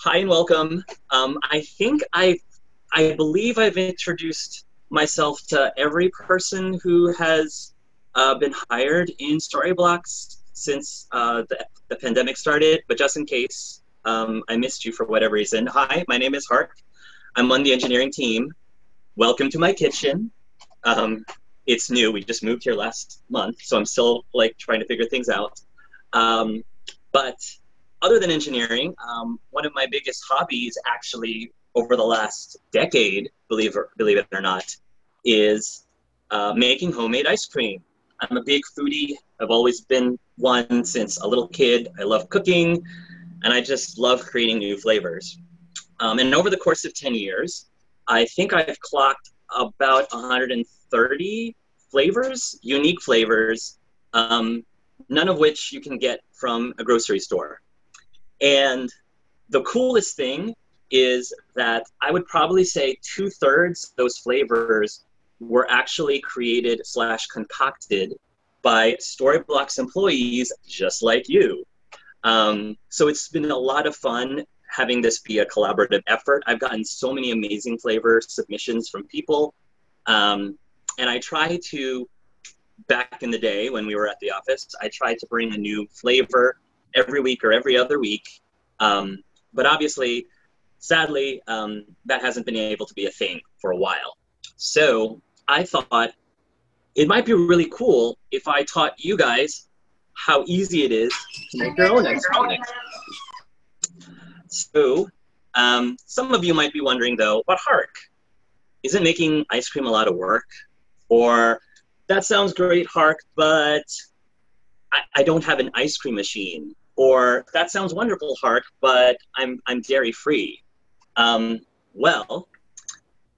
Hi and welcome. I believe I've introduced myself to every person who has been hired in Storyblocks since the pandemic started, but just in case I missed you for whatever reason. Hi, my name is Hark. I'm on the engineering team. Welcome to my kitchen. It's new. We just moved here last month, so I'm still trying to figure things out. But other than engineering, one of my biggest hobbies actually over the last decade, believe it or not, is making homemade ice cream. I'm a big foodie. I've always been one since a little kid. I love cooking, and I just love creating new flavors. And over the course of 10 years, I think I've clocked about 130 flavors, unique flavors, none of which you can get from a grocery store. And the coolest thing is that I would probably say 2/3 of those flavors were actually created / concocted by Storyblocks employees just like you. So it's been a lot of fun having this be a collaborative effort. I've gotten so many amazing flavor submissions from people. And I try to, back in the day when we were at the office, I tried to bring a new flavor every week or every other week. But obviously, sadly, that hasn't been able to be a thing for a while. So I thought it might be really cool if I taught you guys how easy it is to make your own ice cream. So some of you might be wondering though, but Hark, isn't making ice cream a lot of work? Or that sounds great, Hark, but I don't have an ice cream machine. Or that sounds wonderful, Hark, but I'm dairy free. Well,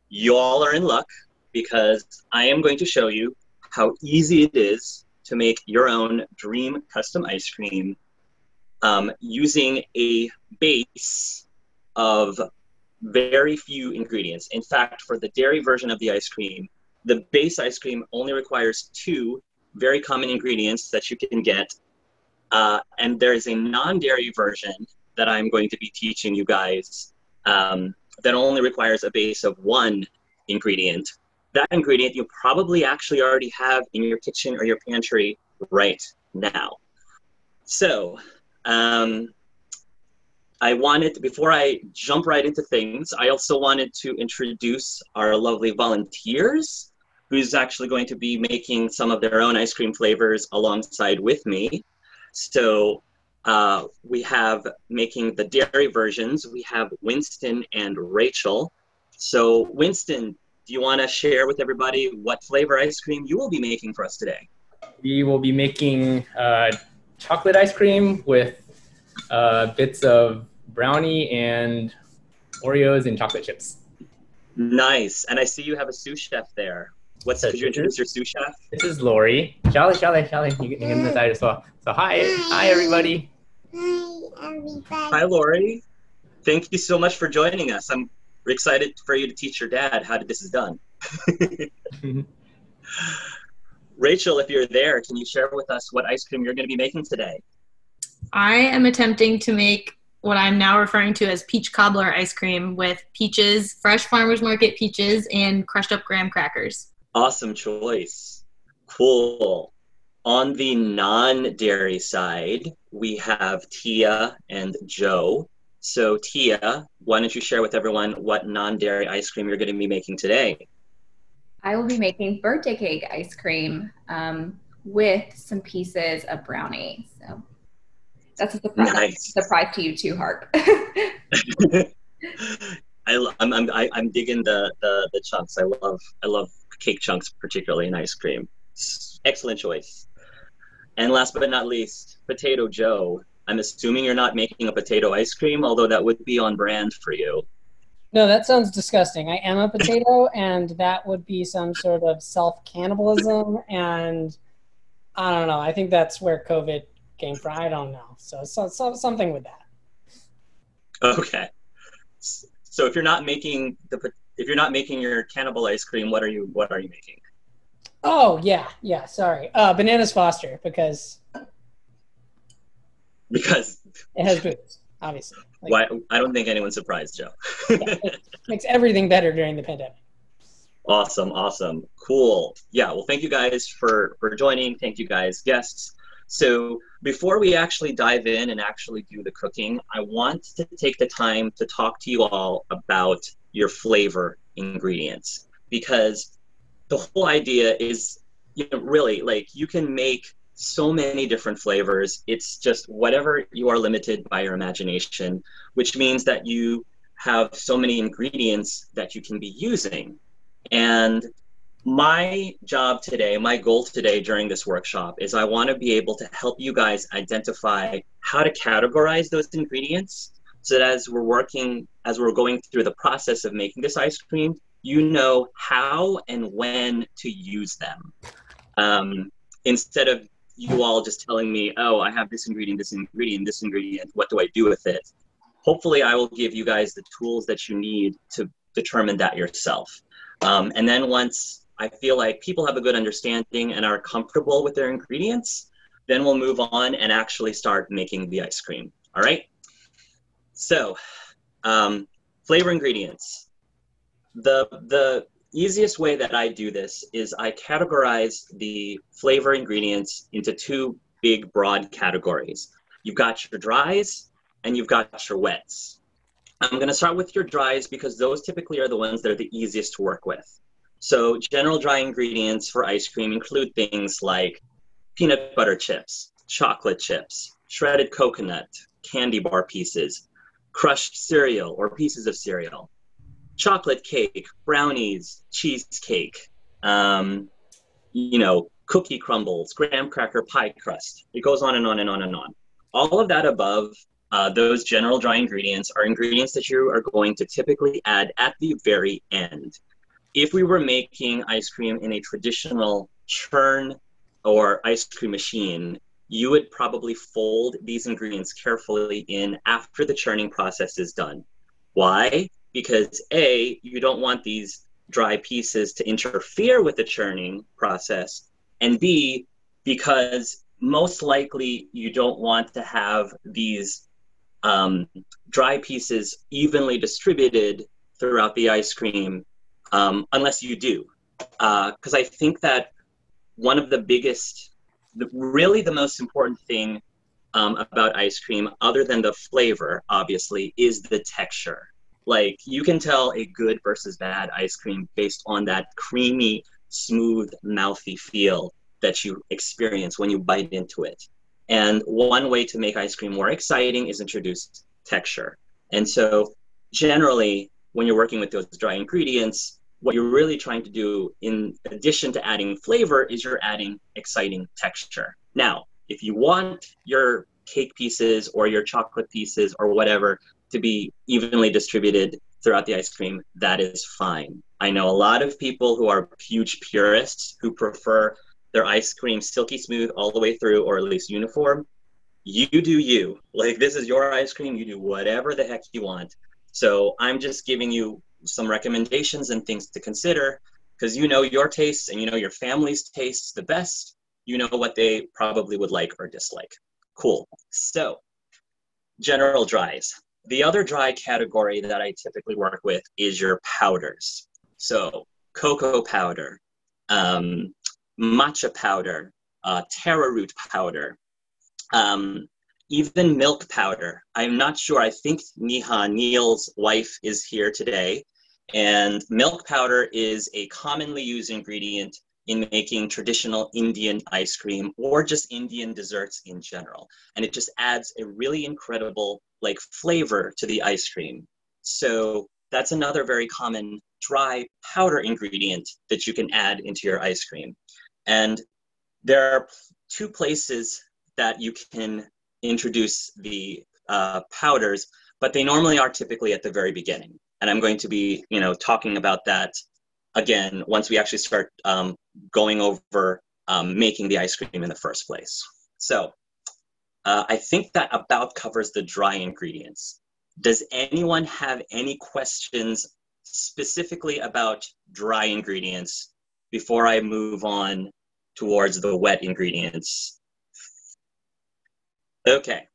you all are in luck because I am going to show you how easy it is to make your own dream custom ice cream using a base of very few ingredients. In fact, for the dairy version of the ice cream, the base ice cream only requires 2 very common ingredients that you can get. And there is a non-dairy version that I'm going to be teaching you guys that only requires a base of 1 ingredient. That ingredient you probably actually already have in your kitchen or your pantry right now. So before I jump right into things, I also wanted to introduce our lovely volunteers who's actually going to be making some of their own ice cream flavors alongside with me. So we have making the dairy versions, we have Winston and Rachel. So Winston, do you want to share with everybody what flavor ice cream you will be making for us today? We will be making chocolate ice cream with bits of brownie and Oreos and chocolate chips. Nice. And I see you have a sous chef there. Could you introduce your sous chef? This is Lori. Charlie. You can decide as well. So hi everybody. Hi everybody. Hi Lori. Thank you so much for joining us. I'm excited for you to teach your dad how this is done. Rachel, if you're there, can you share with us what ice cream you're going to be making today? I am attempting to make what I'm now referring to as peach cobbler ice cream with peaches, fresh farmers market peaches, and crushed up graham crackers. Awesome choice. Cool. On the non-dairy side, we have Tia and Joe. So Tia, why don't you share with everyone what non-dairy ice cream you're going to be making today? I will be making birthday cake ice cream with some pieces of brownie. So that's a surprise. Nice. Surprise to you too, Harp. I'm digging the chunks. I love cake chunks, particularly in ice cream. Excellent choice. And last but not least, Potato Joe. I'm assuming you're not making a potato ice cream, although that would be on brand for you. No, that sounds disgusting. I am a potato, and that would be some sort of self-cannibalism, and I don't know. I think that's where COVID came from. I don't know. So something with that. Okay. So if you're not making your cannibal ice cream, what are you making? Oh yeah. Sorry, Bananas Foster because it has booze. obviously. Like, Why? I don't think anyone's surprised, Joe. yeah, it makes everything better during the pandemic. Awesome, awesome, cool. Yeah, well, thank you guys for joining. Thank you guys, guests. So before we actually dive in and actually do the cooking, I want to take the time to talk to you all about your flavor ingredients, because the whole idea is, really, like, you can make so many different flavors. It's just whatever you are limited by your imagination, which means that you have so many ingredients that you can be using. And my job today, my goal today during this workshop is I want to be able to help you guys identify how to categorize those ingredients so that as we're going through the process of making this ice cream, you know how and when to use them. Instead of you all just telling me, oh, I have this ingredient, what do I do with it? Hopefully I will give you guys the tools that you need to determine that yourself. And then once I feel like people have a good understanding and are comfortable with their ingredients, then we'll move on and actually start making the ice cream. All right? So, flavor ingredients. The easiest way that I do this is I categorize the flavor ingredients into two big, broad categories. You've got your dries and you've got your wets. I'm going to start with your dries because those typically are the ones that are the easiest to work with. So general dry ingredients for ice cream include things like peanut butter chips, chocolate chips, shredded coconut, candy bar pieces, crushed cereal or pieces of cereal, chocolate cake, brownies, cheesecake, cookie crumbles, graham cracker pie crust. It goes on and on and on and on. All of that above, those general dry ingredients are ingredients that you are going to typically add at the very end. If we were making ice cream in a traditional churn or ice cream machine, you would probably fold these ingredients carefully in after the churning process is done. Why? Because A, you don't want these dry pieces to interfere with the churning process, and B, because most likely you don't want to have these dry pieces evenly distributed throughout the ice cream, unless you do. Because I think that one of the biggest, really the most important thing about ice cream, other than the flavor, obviously, is the texture. Like, you can tell a good versus bad ice cream based on that creamy, smooth, mouthy feel that you experience when you bite into it. And one way to make ice cream more exciting is introduce texture. And so generally, when you're working with those dry ingredients, what you're really trying to do, in addition to adding flavor, is you're adding exciting texture. Now, if you want your cake pieces or your chocolate pieces or whatever to be evenly distributed throughout the ice cream, that is fine. I know a lot of people who are huge purists who prefer their ice cream silky smooth all the way through, or at least uniform. You do you. Like, this is your ice cream. You do whatever the heck you want. So I'm just giving you some recommendations and things to consider, because you know your tastes and you know your family's tastes the best. You know what they probably would like or dislike. Cool. So, general dries. The other dry category that I typically work with is your powders. So, cocoa powder, matcha powder, taro root powder, even milk powder. I'm not sure. I think Neil's wife is here today. And milk powder is a commonly used ingredient in making traditional Indian ice cream or just Indian desserts in general. And it just adds a really incredible flavor to the ice cream. So that's another very common dry powder ingredient that you can add into your ice cream. And there are two places that you can introduce the powders, but they normally are typically at the very beginning. And I'm going to be, talking about that again once we actually start going over making the ice cream in the first place. So I think that about covers the dry ingredients. Does anyone have any questions specifically about dry ingredients before I move on towards the wet ingredients? Okay.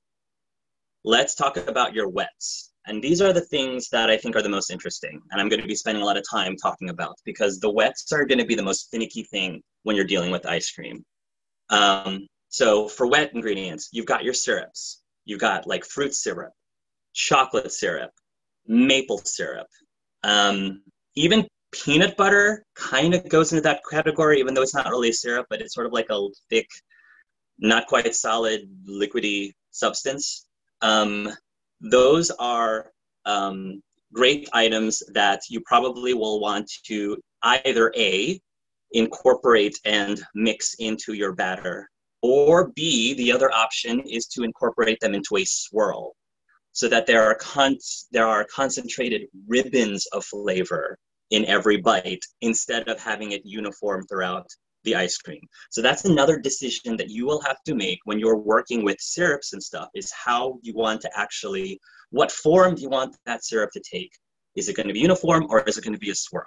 let's talk about your wets. And these are the things that I think are the most interesting. And I'm going to be spending a lot of time talking about because the wets are going to be the most finicky thing when you're dealing with ice cream. So for wet ingredients, you've got your syrups. You've got like fruit syrup, chocolate syrup, maple syrup. Even peanut butter kind of goes into that category, even though it's not really a syrup, but it's sort of like a thick, not quite solid, liquidy substance. Those are great items that you probably will want to either A, incorporate and mix into your batter, or B, the other option is to incorporate them into a swirl so that there are concentrated ribbons of flavor in every bite instead of having it uniform throughout the ice cream. So that's another decision that you will have to make when you're working with syrups and stuff, is how you want to actually, what form do you want that syrup to take? Is it going to be uniform or is it going to be a swirl?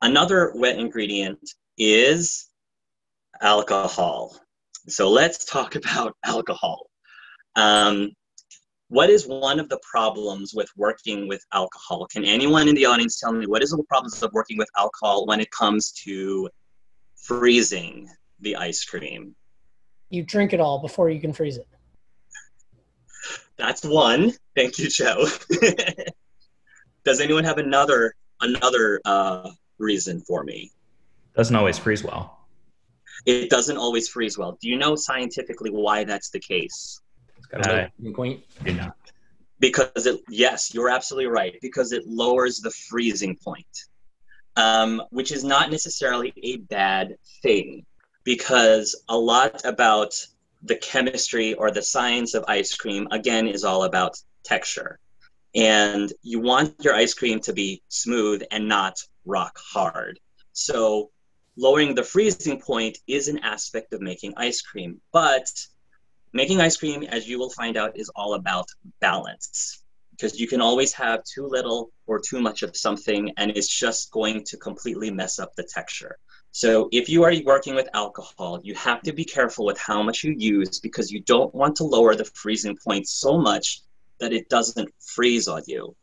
Another wet ingredient is alcohol. So let's talk about alcohol. What is one of the problems with working with alcohol? Can anyone in the audience tell me what is the problems of working with alcohol when it comes to freezing the ice cream? You drink it all before you can freeze it. That's one. Thank you, Joe. Does anyone have another reason for me? Doesn't always freeze well. It doesn't always freeze well. Do you know scientifically why that's the case? It's got a melting point. Do not. Because yes, you're absolutely right. Because it lowers the freezing point, which is not necessarily a bad thing. Because a lot about the chemistry or the science of ice cream, again, is all about texture. And you want your ice cream to be smooth and not rock hard. So lowering the freezing point is an aspect of making ice cream. But making ice cream, as you will find out, is all about balance. Because you can always have too little or too much of something, and it's just going to completely mess up the texture. So if you are working with alcohol, you have to be careful with how much you use, because you don't want to lower the freezing point so much that it doesn't freeze on you.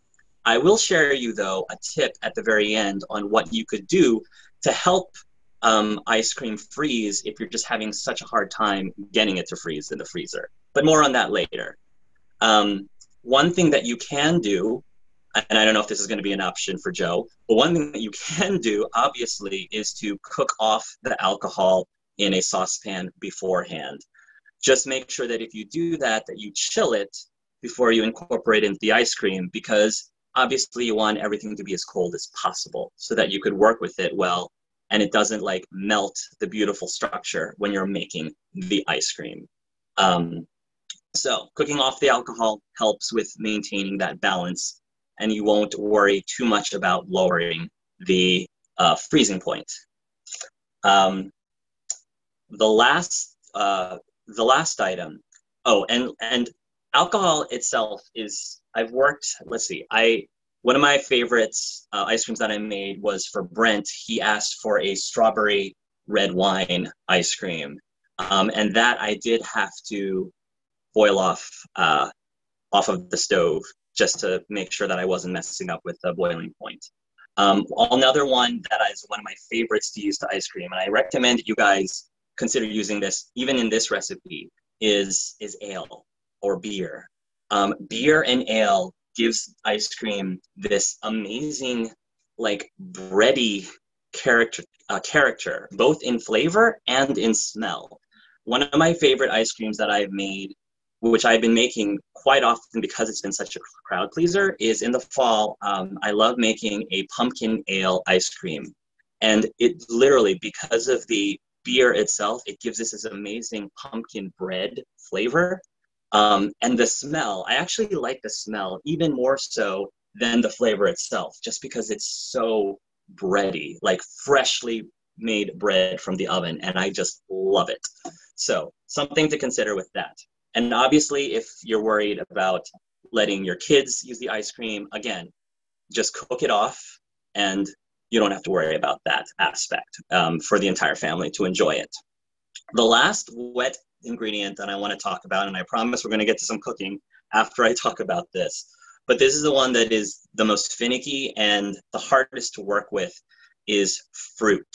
I will share you, though, a tip at the very end on what you could do to help ice cream freeze if you're just having such a hard time getting it to freeze in the freezer. But more on that later. One thing that you can do, and I don't know if this is going to be an option for Joe, but one thing that you can do, obviously, is to cook off the alcohol in a saucepan beforehand. Just make sure that if you do that, that you chill it before you incorporate it into the ice cream, because obviously you want everything to be as cold as possible so that you could work with it well and it doesn't like melt the beautiful structure when you're making the ice cream. So cooking off the alcohol helps with maintaining that balance, and you won't worry too much about lowering the freezing point. The last item. Oh, and alcohol itself is, I've worked, let's see, one of my favorites ice creams that I made was for Brent. He asked for a strawberry red wine ice cream. And that I did have to boil off of the stove just to make sure that I wasn't messing up with the boiling point. Another one that is one of my favorites to use to ice cream, and I recommend that you guys consider using this even in this recipe, is ale or beer. Beer and ale gives ice cream this amazing, like, bready character, both in flavor and in smell. One of my favorite ice creams that I've made, which I've been making quite often because it's been such a crowd pleaser, is in the fall. I love making a pumpkin ale ice cream. And it literally, because of the beer itself, it gives us this amazing pumpkin bread flavor. And the smell, I actually like the smell even more so than the flavor itself, just because it's so bready, like freshly made bread from the oven, and I just love it. So something to consider with that. And obviously, if you're worried about letting your kids use the ice cream, again, just cook it off, and you don't have to worry about that aspect for the entire family to enjoy it. The last wet ingredient that I want to talk about, and I promise we're going to get to some cooking after I talk about this. But this is the one that is the most finicky and the hardest to work with is fruit.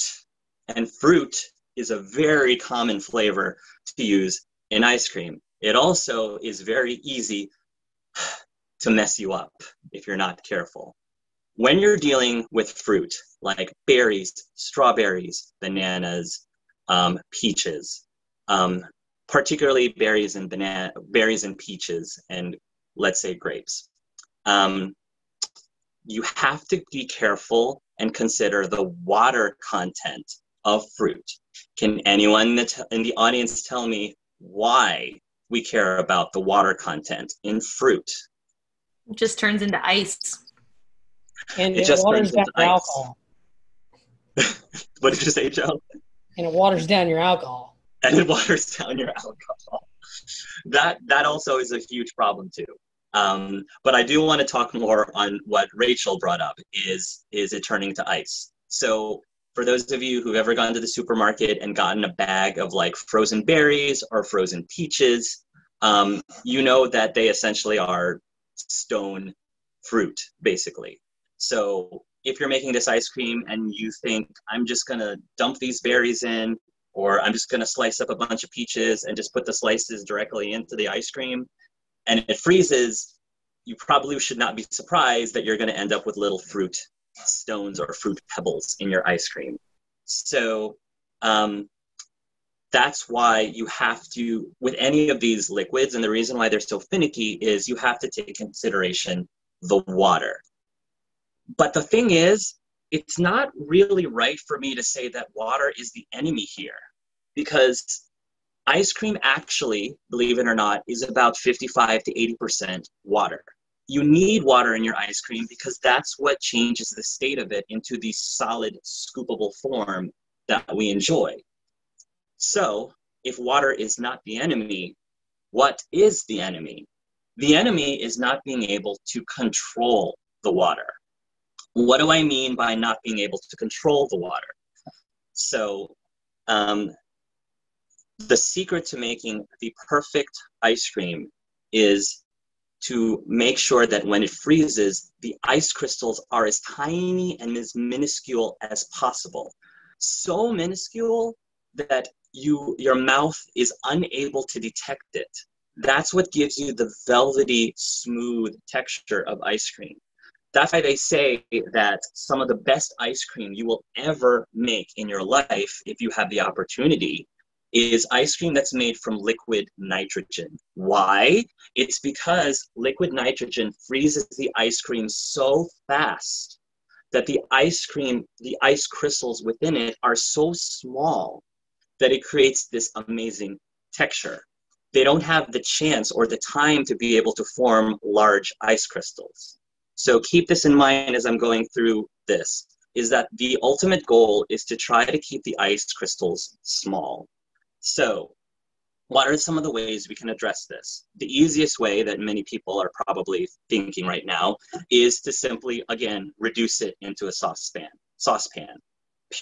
And fruit is a very common flavor to use in ice cream. It also is very easy to mess you up if you're not careful. When you're dealing with fruit, like berries, strawberries, bananas, peaches, particularly berries and peaches, and let's say grapes, you have to be careful and consider the water content of fruit. Can anyone in the audience tell me why we care about the water content in fruit? It just turns into ice. And It it just waters turns down into your ice. alcohol. What did you say, Joe? And it waters down your alcohol. And it waters down your alcohol. That also is a huge problem too. But I do want to talk more on what Rachel brought up, is it turning to ice. So for those of you who've ever gone to the supermarket and gotten a bag of like frozen berries or frozen peaches, you know that they essentially are stone fruit, basically. So if you're making this ice cream and you think, I'm just going to dump these berries in, or I'm just going to slice up a bunch of peaches and just put the slices directly into the ice cream, and it freezes, you probably should not be surprised that you're going to end up with little fruit stones or fruit pebbles in your ice cream. So that's why you have to, with any of these liquids, and the reason why they're so finicky is you have to take into consideration the water. But the thing is, it's not really right for me to say that water is the enemy here, because ice cream actually, believe it or not, is about 55 to 80% water. You need water in your ice cream because that's what changes the state of it into the solid, scoopable form that we enjoy. So if water is not the enemy, what is the enemy? The enemy is not being able to control the water. What do I mean by not being able to control the water? So the secret to making the perfect ice cream is to make sure that when it freezes, the ice crystals are as tiny and as minuscule as possible. So minuscule that your mouth is unable to detect it. That's what gives you the velvety, smooth texture of ice cream. That's why they say that some of the best ice cream you will ever make in your life, if you have the opportunity, is ice cream that's made from liquid nitrogen. Why? It's because liquid nitrogen freezes the ice cream so fast that the ice crystals within it are so small that it creates this amazing texture. They don't have the chance or the time to be able to form large ice crystals. So keep this in mind as I'm going through this, is that the ultimate goal is to try to keep the ice crystals small. So what are some of the ways we can address this? The easiest way that many people are probably thinking right now is to simply, again, reduce it into a saucepan.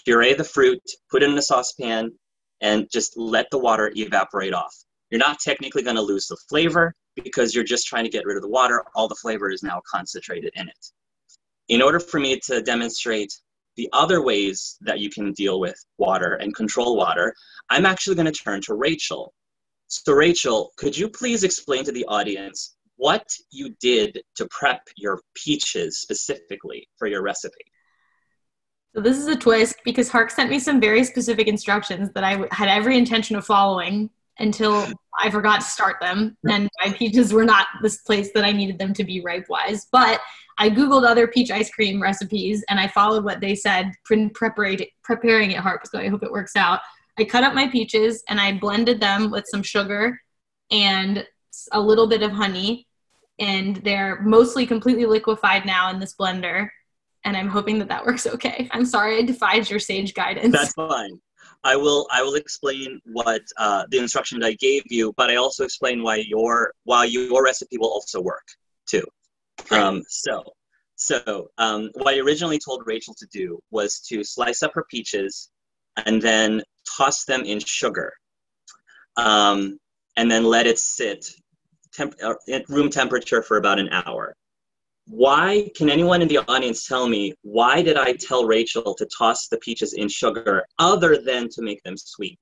Puree the fruit, put it in a saucepan, and just let the water evaporate off. You're not technically going to lose the flavor because you're just trying to get rid of the water. All the flavor is now concentrated in it. In order for me to demonstrate the other ways that you can deal with water and control water, I'm actually going to turn to Rachel. So Rachel, could you please explain to the audience what you did to prep your peaches specifically for your recipe? So this is a twist because Hark sent me some very specific instructions that I had every intention of following until I forgot to start them. And my peaches were not this place that I needed them to be ripe-wise. But I Googled other peach ice cream recipes and I followed what they said preparing it, Hark, so I hope it works out. I cut up my peaches and I blended them with some sugar and a little bit of honey. And they're mostly completely liquefied now in this blender. And I'm hoping that works okay. I'm sorry I defied your sage guidance. That's fine. I will explain what the instructions I gave you, but I also explain why your recipe will also work too. So what I originally told Rachel to do was to slice up her peaches and then toss them in sugar. And and then let it sit at room temperature for about an hour. Why, can anyone in the audience tell me, why did I tell Rachel to toss the peaches in sugar other than to make them sweet?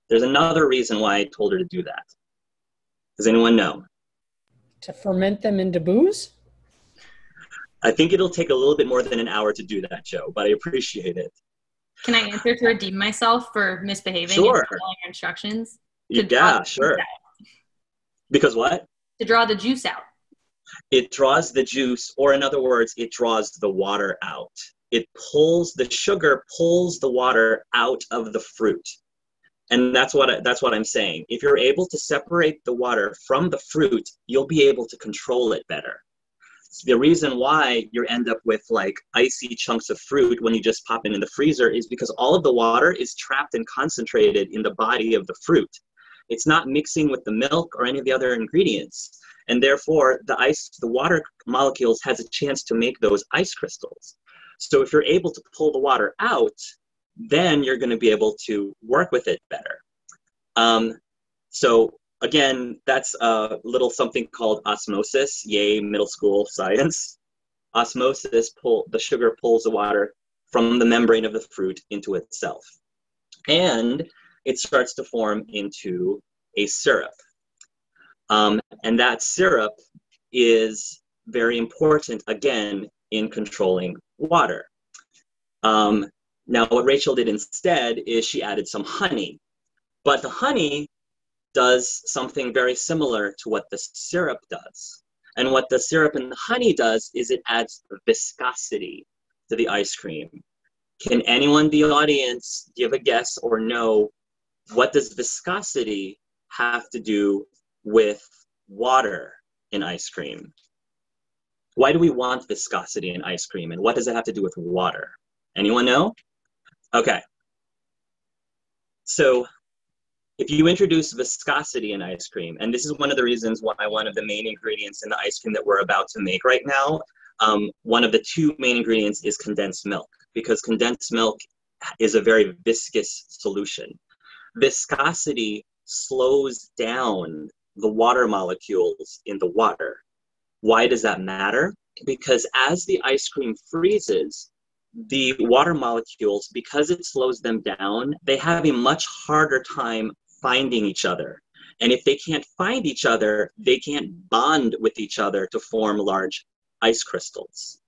There's another reason why I told her to do that. Does anyone know? To ferment them into booze? I think it'll take a little bit more than an hour to do that, Joe, but I appreciate it. Can I answer to redeem myself for misbehaving Sure. and following your instructions? Yeah, sure. Because what? To draw the juice out. It draws the juice, or in other words, it draws the water out. It pulls, the sugar pulls the water out of the fruit. And that's what I'm saying. If you're able to separate the water from the fruit, you'll be able to control it better. The reason why you end up with like icy chunks of fruit when you just pop it in the freezer is because all of the water is trapped and concentrated in the body of the fruit. It's not mixing with the milk or any of the other ingredients. And therefore, the water molecules has a chance to make those ice crystals. So if you're able to pull the water out, then you're going to be able to work with it better. So again, that's a little something called osmosis. Yay, middle school science. Osmosis, the sugar pulls the water from the membrane of the fruit into itself. And it starts to form into a syrup. And that syrup is very important, again, in controlling water. Now, what Rachel did instead is she added some honey. But the honey does something very similar to what the syrup does. And what the syrup and the honey does is it adds viscosity to the ice cream. Can anyone in the audience give a guess or know what does viscosity have to do with water in ice cream? Why do we want viscosity in ice cream, and what does it have to do with water? Anyone know? Okay. So if you introduce viscosity in ice cream, and this is one of the reasons why one of the main ingredients in the ice cream that we're about to make right now, one of the two main ingredients is condensed milk, because condensed milk is a very viscous solution. Viscosity slows down the water molecules in the water. Why does that matter? Because as the ice cream freezes, the water molecules, because it slows them down, they have a much harder time finding each other. And if they can't find each other, they can't bond with each other to form large ice crystals.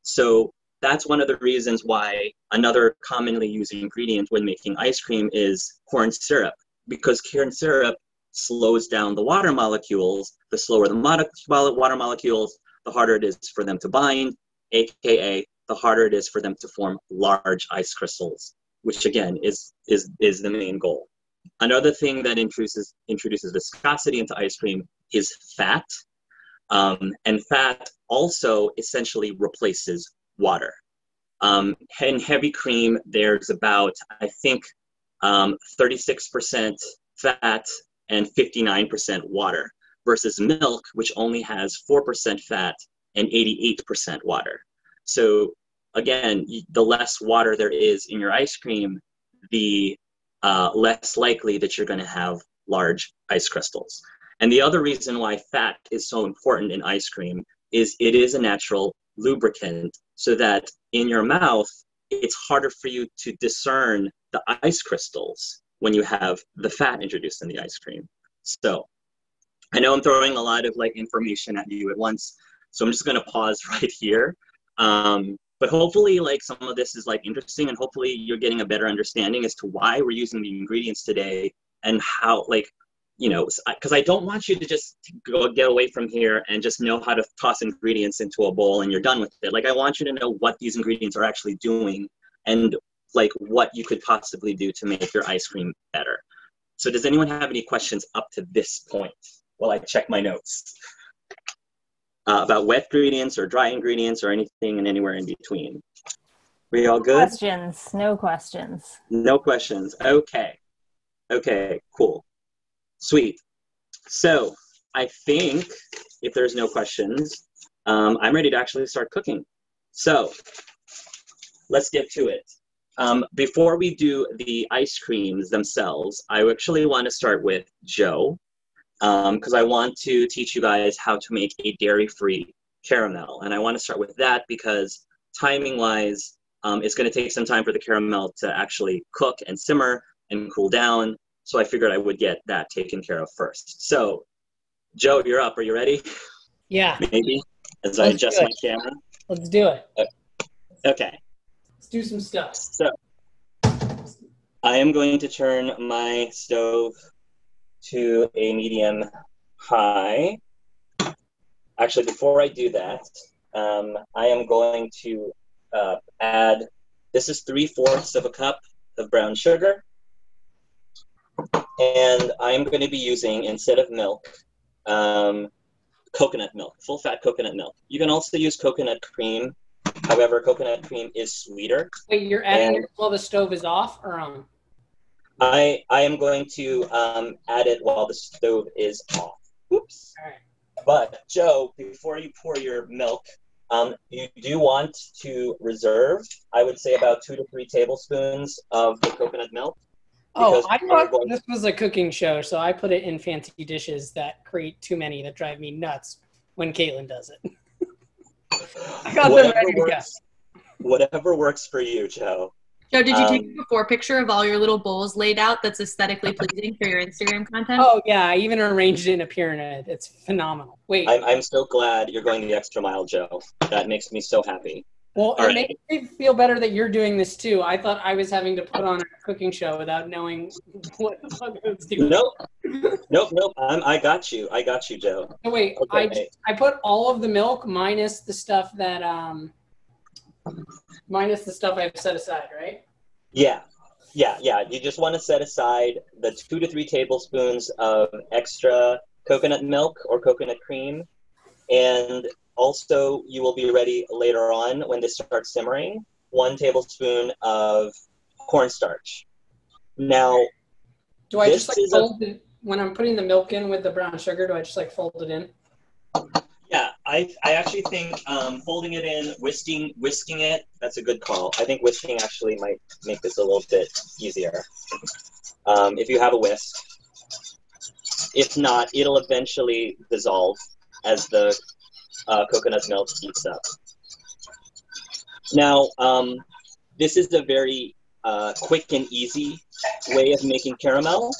So that's one of the reasons why another commonly used ingredient when making ice cream is corn syrup, because corn syrup slows down the water molecules. The slower the water molecules, the harder it is for them to bind, aka the harder it is for them to form large ice crystals, which again is the main goal. Another thing that introduces viscosity into ice cream is fat. And fat also essentially replaces water. In heavy cream, there's about, I think, 36% fat and 59% water, versus milk, which only has 4% fat and 88% water. So again, the less water there is in your ice cream, the less likely that you're going to have large ice crystals. And the other reason why fat is so important in ice cream is it is a natural lubricant, so that in your mouth, it's harder for you to discern the ice crystals when you have the fat introduced in the ice cream. So I know I'm throwing a lot of information at you at once, so I'm just going to pause right here. But hopefully some of this is interesting, and hopefully you're getting a better understanding as to why we're using the ingredients today, and how because I don't want you to just get away from here and just know how to toss ingredients into a bowl and you're done with it. I want you to know what these ingredients are actually doing, and what you could possibly do to make your ice cream better. So does anyone have any questions up to this point while I check my notes? About wet ingredients or dry ingredients or anything and anywhere in between. We all good? Questions. No questions. No questions. Okay. Okay, cool. Sweet. So I think if there's no questions, I'm ready to actually start cooking. So let's get to it. Before we do the ice creams themselves, I actually want to start with Joe. because I want to teach you guys how to make a dairy-free caramel. And I want to start with that because timing-wise, it's going to take some time for the caramel to actually cook and simmer and cool down. So I figured I would get that taken care of first. So, Joe, you're up. Are you ready? Yeah. Maybe, as I adjust my camera. Let's do it. Okay. Let's do some stuff. So, I am going to turn my stove to a medium high. Actually, before I do that, I am going to add, this is 3/4 of a cup of brown sugar. And I'm going to be using, instead of milk, coconut milk, full-fat coconut milk. You can also use coconut cream. However, coconut cream is sweeter. Wait, you're adding it while the stove is off or on? I am going to add it while the stove is off. Oops. All right. But, Joe, before you pour your milk, you do want to reserve, I would say, about 2 to 3 tablespoons of the coconut milk. Oh, I thought this was a cooking show, so I put it in fancy dishes that create too many that drive me nuts when Caitlin does it. I got them ready to go. Whatever works for you, Joe. Joe, did you take a before picture of all your little bowls laid out that's aesthetically pleasing for your Instagram content? Oh, yeah, I even arranged it in a pyramid. It's phenomenal. Wait. I'm so glad you're going the extra mile, Joe. That makes me so happy. Well, it makes me feel better that you're doing this too. I thought I was having to put on a cooking show without knowing what the fuck I was doing. Nope. I got you, Joe. So wait, okay. I put all of the milk minus the stuff that I've set aside, right? Yeah. You just want to set aside the 2 to 3 tablespoons of extra coconut milk or coconut cream, and also, you will be ready later on when this starts simmering, 1 tablespoon of cornstarch. Now, do I just like fold it when I'm putting the milk in with the brown sugar? Do I just like fold it in? Yeah, I actually think folding it in, whisking it, that's a good call. I think whisking actually might make this a little bit easier if you have a whisk. If not, it'll eventually dissolve as the coconut milk heats up. Now, this is a very quick and easy way of making caramel.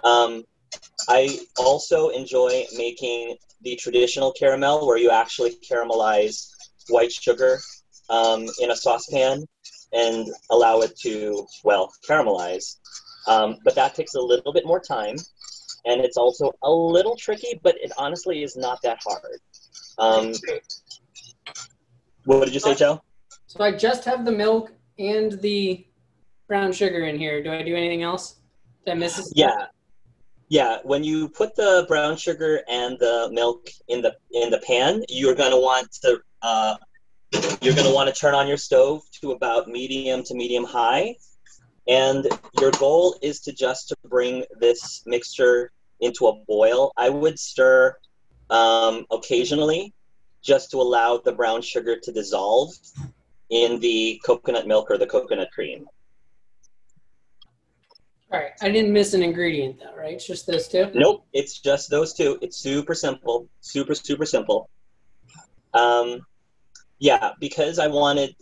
I also enjoy making the traditional caramel where you actually caramelize white sugar in a saucepan and allow it to, well, caramelize. But that takes a little bit more time, and it's also a little tricky, but it honestly is not that hard. What did you say, Joe? So I just have the milk and the brown sugar in here. Do I do anything else? Did I miss it? Yeah. When you put the brown sugar and the milk in the pan, you're gonna want to turn on your stove to about medium to medium high, and your goal is to bring this mixture into a boil. I would stir occasionally, just to allow the brown sugar to dissolve in the coconut milk or the coconut cream. All right, I didn't miss an ingredient though, right? It's just those two? Nope, it's just those two. It's super simple, super simple. Yeah, because I wanted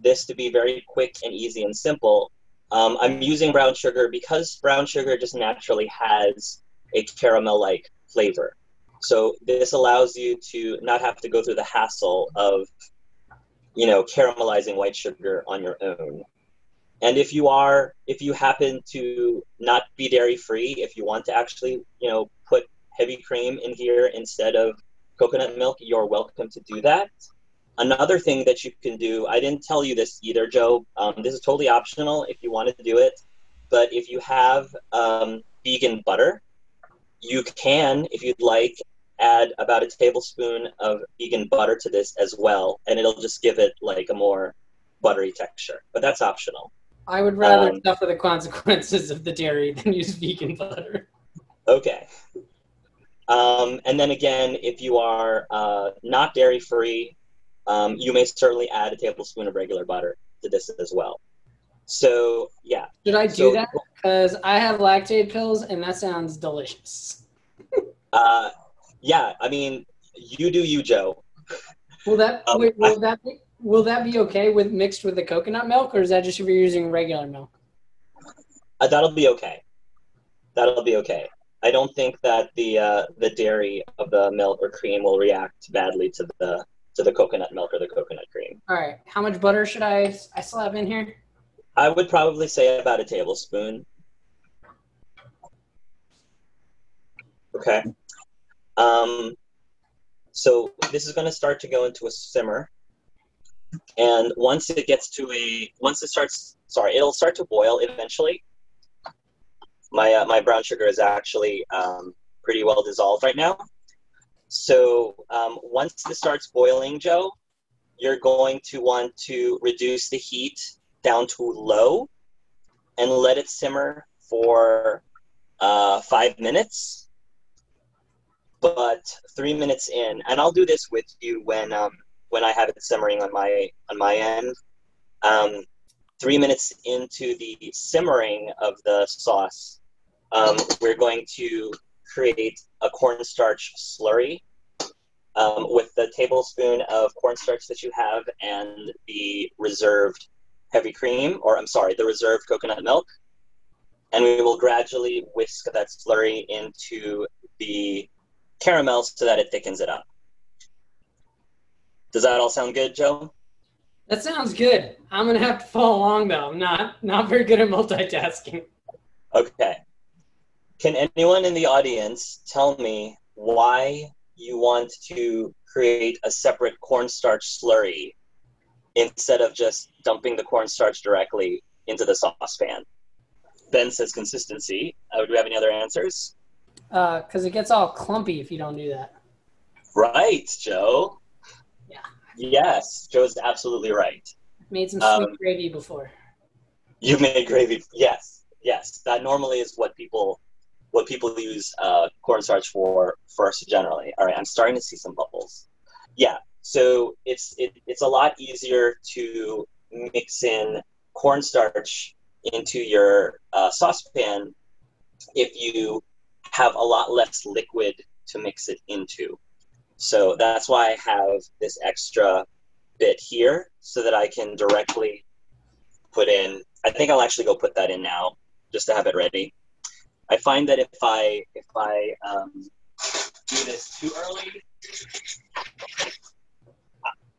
this to be very quick and easy and simple, I'm using brown sugar because brown sugar just naturally has a caramel-like flavor. So this allows you to not have to go through the hassle of, caramelizing white sugar on your own. And if you happen to not be dairy-free, if you want to actually, put heavy cream in here instead of coconut milk, you're welcome to do that. Another thing that you can do, I didn't tell you this either, Joe. This is totally optional if you wanted to do it. But if you have vegan butter, you can, if you'd like, add about a tablespoon of vegan butter to this as well, and it'll just give it like a more buttery texture. But that's optional. I would rather suffer the consequences of the dairy than use vegan butter. Okay. And then again, if you are not dairy-free, you may certainly add a tablespoon of regular butter to this as well. So, yeah. Should I do that? Because I have lactate pills, and that sounds delicious. Yeah, I mean, you do you, Joe. Will that Um, wait, I, will that be okay with mixed with the coconut milk, or is that just if you're using regular milk? that'll be okay. That'll be okay. I don't think that the dairy of the milk or cream will react badly to the coconut milk or the coconut cream. All right. How much butter should I still have in here? I would probably say about a tablespoon. Okay. Um, so this is going to start to go into a simmer, and it'll start to boil eventually. My brown sugar is actually pretty well dissolved right now. So once this starts boiling, Joe, you're going to want to reduce the heat down to low and let it simmer for 5 minutes. But 3 minutes in, and I'll do this with you when I have it simmering on my end. 3 minutes into the simmering of the sauce, we're going to create a cornstarch slurry with the tablespoon of cornstarch that you have and the reserved heavy cream, or I'm sorry, the reserved coconut milk. And we will gradually whisk that slurry into the caramel so that it thickens it up. Does that all sound good, Joe? That sounds good. I'm gonna have to follow along though. I'm not very good at multitasking. Okay. Can anyone in the audience tell me why you want to create a separate cornstarch slurry instead of just dumping the cornstarch directly into the saucepan? Ben says consistency. Do we have any other answers? Because it gets all clumpy if you don't do that. Right, Joe. Yeah. Yes, Joe's absolutely right. Made some sweet gravy before. You've made gravy. Yes, yes. That normally is what people use cornstarch for first generally. All right, I'm starting to see some bubbles. Yeah, so it's a lot easier to mix in cornstarch into your saucepan if you have a lot less liquid to mix it into. So that's why I have this extra bit here so that I can directly put in. I think I'll actually go put that in now just to have it ready. I find that if I do this too early,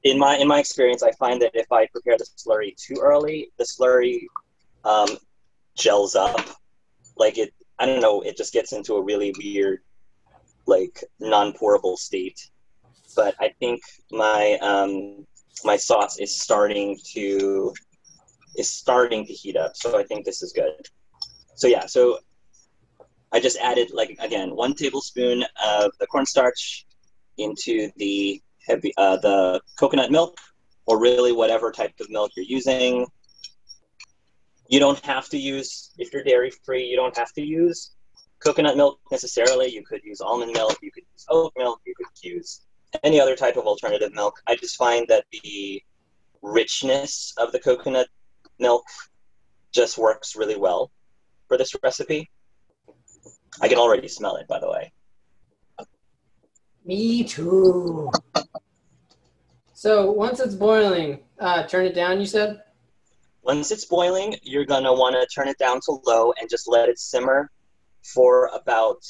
in my experience, I find that if I prepare the slurry too early, the slurry gels up. Like I don't know, it just gets into a really weird, like non-pourable state. But I think my sauce is starting to heat up, so I think this is good. So yeah, so I just added, like, again, 1 tablespoon of the cornstarch into the coconut milk, or really whatever type of milk you're using. You don't have to use, if you're dairy free, you don't have to use coconut milk necessarily. You could use almond milk, you could use oat milk, you could use any other type of alternative milk. I just find that the richness of the coconut milk just works really well for this recipe. I can already smell it, by the way. Me too. So once it's boiling, turn it down, you said? Once it's boiling, you're going to want to turn it down to low and just let it simmer for about,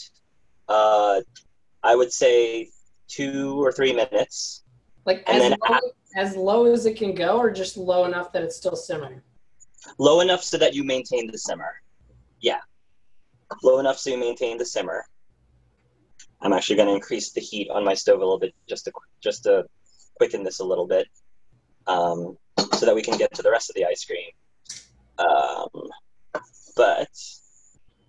I would say, 2 or 3 minutes. Like as low as it can go, or just low enough that it's still simmering? Low enough so that you maintain the simmer. Yeah. Low enough so you maintain the simmer. I'm actually going to increase the heat on my stove a little bit just to quicken this a little bit, so that we can get to the rest of the ice cream. But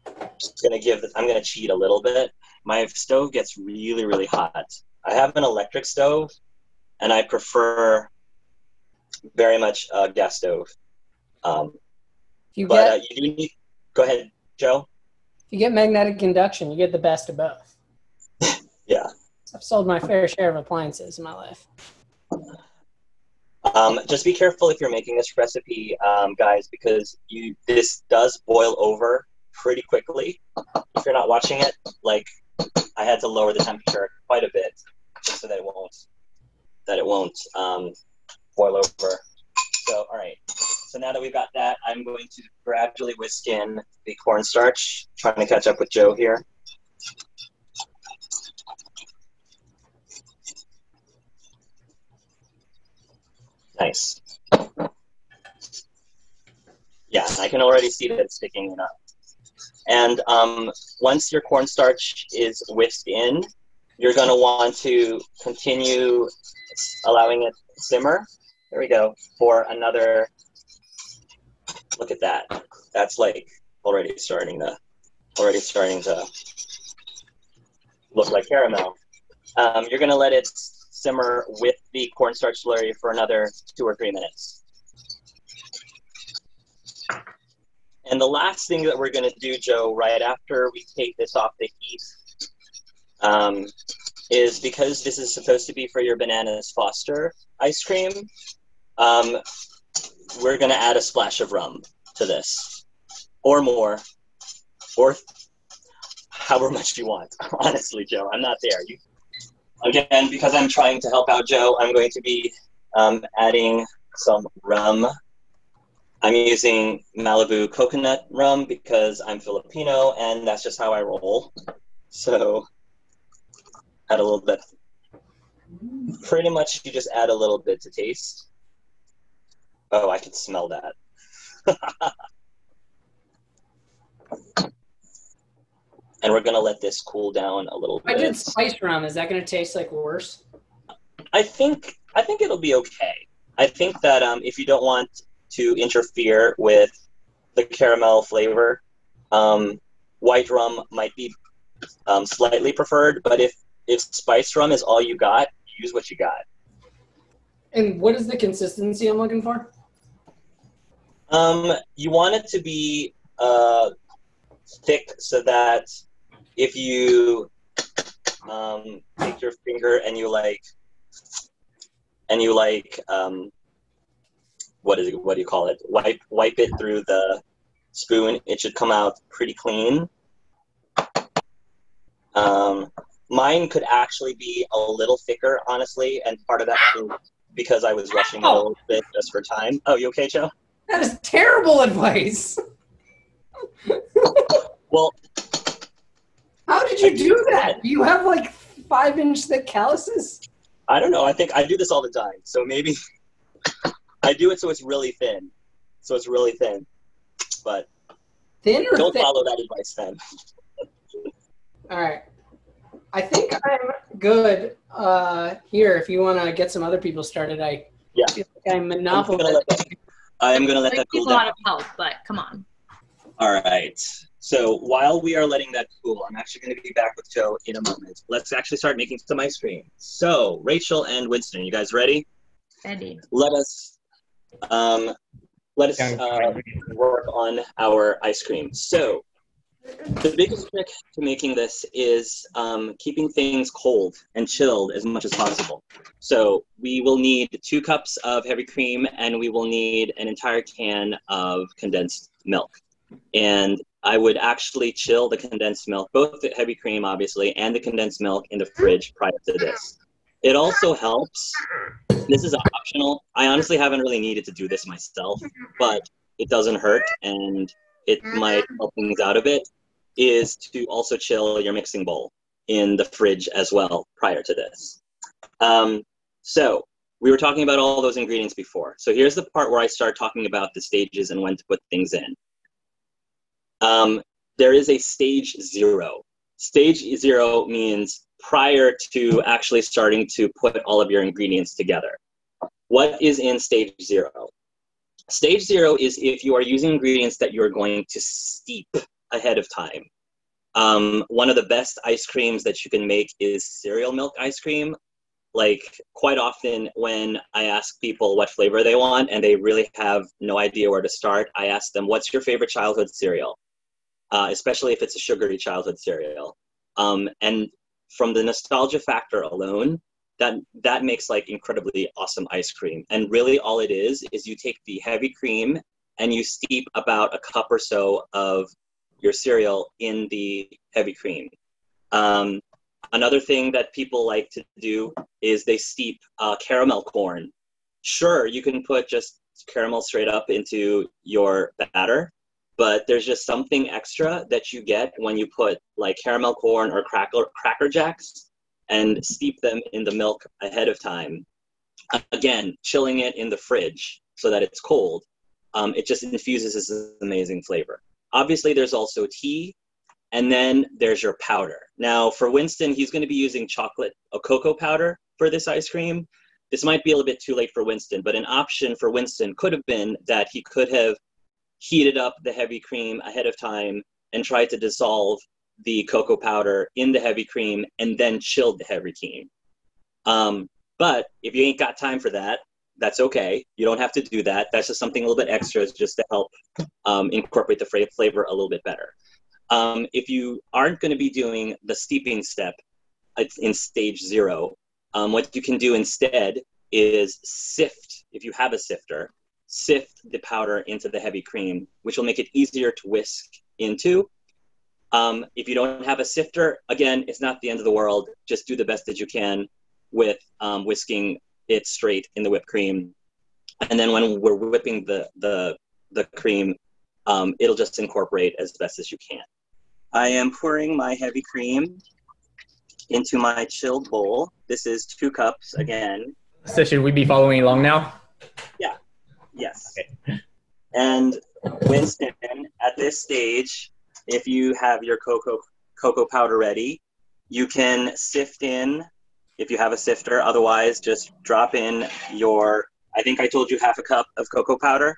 I'm going to cheat a little bit. My stove gets really, really hot. I have an electric stove, and I prefer very much a gas stove. You do need. Go ahead, Joe. If you get magnetic induction, you get the best of both. Yeah. I've sold my fair share of appliances in my life. Just be careful if you're making this recipe, guys, because this does boil over pretty quickly if you're not watching it. Like, I had to lower the temperature quite a bit just so that it won't boil over. So, all right. So now that we've got that, I'm going to gradually whisk in the cornstarch, trying to catch up with Joe here. Nice. Yeah, I can already see that it's sticking it up. And once your cornstarch is whisked in, you're going to want to continue allowing it to simmer. There we go. For another, look at that. That's like already starting to look like caramel. You're going to let it simmer with the cornstarch slurry for another 2 or 3 minutes. And the last thing that we're going to do, Joe, right after we take this off the heat, is because this is supposed to be for your Bananas Foster ice cream, we're going to add a splash of rum to this, or more, or however much you want. Honestly, Joe, I'm not there. Again, because I'm trying to help out Joe, I'm going to be adding some rum. I'm using Malibu coconut rum because I'm Filipino, and that's just how I roll. So, add a little bit. Pretty much, you just add a little bit to taste. Oh, I can smell that. And we're gonna let this cool down a little bit. I did spice rum. Is that going to taste like worse? I think it'll be okay. I think that if you don't want to interfere with the caramel flavor, white rum might be slightly preferred. But if spice rum is all you got, use what you got. And what is the consistency I'm looking for? You want it to be thick so that if you take your finger and you what do you call it? Wipe it through the spoon. It should come out pretty clean. Mine could actually be a little thicker, honestly, and part of that is because I was rushing a little bit just for time. Oh, you okay, Joe? That is terrible advice. Well, how did you do that? Do you have like 5-inch thick calluses? I don't know. I think I do this all the time. So maybe I do it so it's really thin. But Thin or don't thick? follow that advice then. All right. I think I'm good here. If you want to get some other people started, I feel like I'm monopolizing. I'm going to let that cool People out down. of help, but come on. All right. So while we are letting that cool, I'm actually going to be back with Joe in a moment. Let's actually start making some ice cream. So Rachel and Winston, you guys ready? Ready. Let us work on our ice cream. So the biggest trick to making this is keeping things cold and chilled as much as possible. So we will need 2 cups of heavy cream, and we will need an entire can of condensed milk. And I would actually chill the condensed milk, both the heavy cream, obviously, and the condensed milk in the fridge prior to this. It also helps. This is optional. I honestly haven't really needed to do this myself, but it doesn't hurt, and it might help things out a bit, is to also chill your mixing bowl in the fridge as well prior to this. So we were talking about all those ingredients before. So here's the part where I start talking about the stages and when to put things in. There is a stage 0. Stage 0 means prior to actually starting to put all of your ingredients together. What is in stage 0? Stage 0 is if you are using ingredients that you're going to steep ahead of time. One of the best ice creams that you can make is cereal milk ice cream. Like, quite often when I ask people what flavor they want and they really have no idea where to start, I ask them, what's your favorite childhood cereal? Especially if it's a sugary childhood cereal. And from the nostalgia factor alone, that makes like incredibly awesome ice cream. And really all it is you take the heavy cream and you steep about a cup or so of your cereal in the heavy cream. Another thing that people like to do is they steep caramel corn. Sure, you can put just caramel straight up into your batter, but there's just something extra that you get when you put like caramel corn or cracker jacks and steep them in the milk ahead of time. Again, chilling it in the fridge so that it's cold. It just infuses this amazing flavor. Obviously, there's also tea, and then there's your powder. Now, for Winston, he's going to be using cocoa powder for this ice cream. This might be a little bit too late for Winston, but an option for Winston could have been that he could have heated up the heavy cream ahead of time and tried to dissolve the cocoa powder in the heavy cream and then chilled the heavy cream. But if you ain't got time for that, that's okay. You don't have to do that. That's just something a little bit extra just to help incorporate the flavor a little bit better. If you aren't going to be doing the steeping step in stage 0, what you can do instead is sift, if you have a sifter, sift the powder into the heavy cream, which will make it easier to whisk into. If you don't have a sifter, again, it's not the end of the world. Just do the best that you can with whisking it straight in the whipped cream. And then when we're whipping the cream, it'll just incorporate as best as you can. I am pouring my heavy cream into my chilled bowl. This is 2 cups again. So should we be following along now? Yeah, yes. Okay. And Winston, at this stage, if you have your cocoa powder ready, you can sift in, if you have a sifter. Otherwise, just drop in your, I think I told you, 1/2 cup of cocoa powder.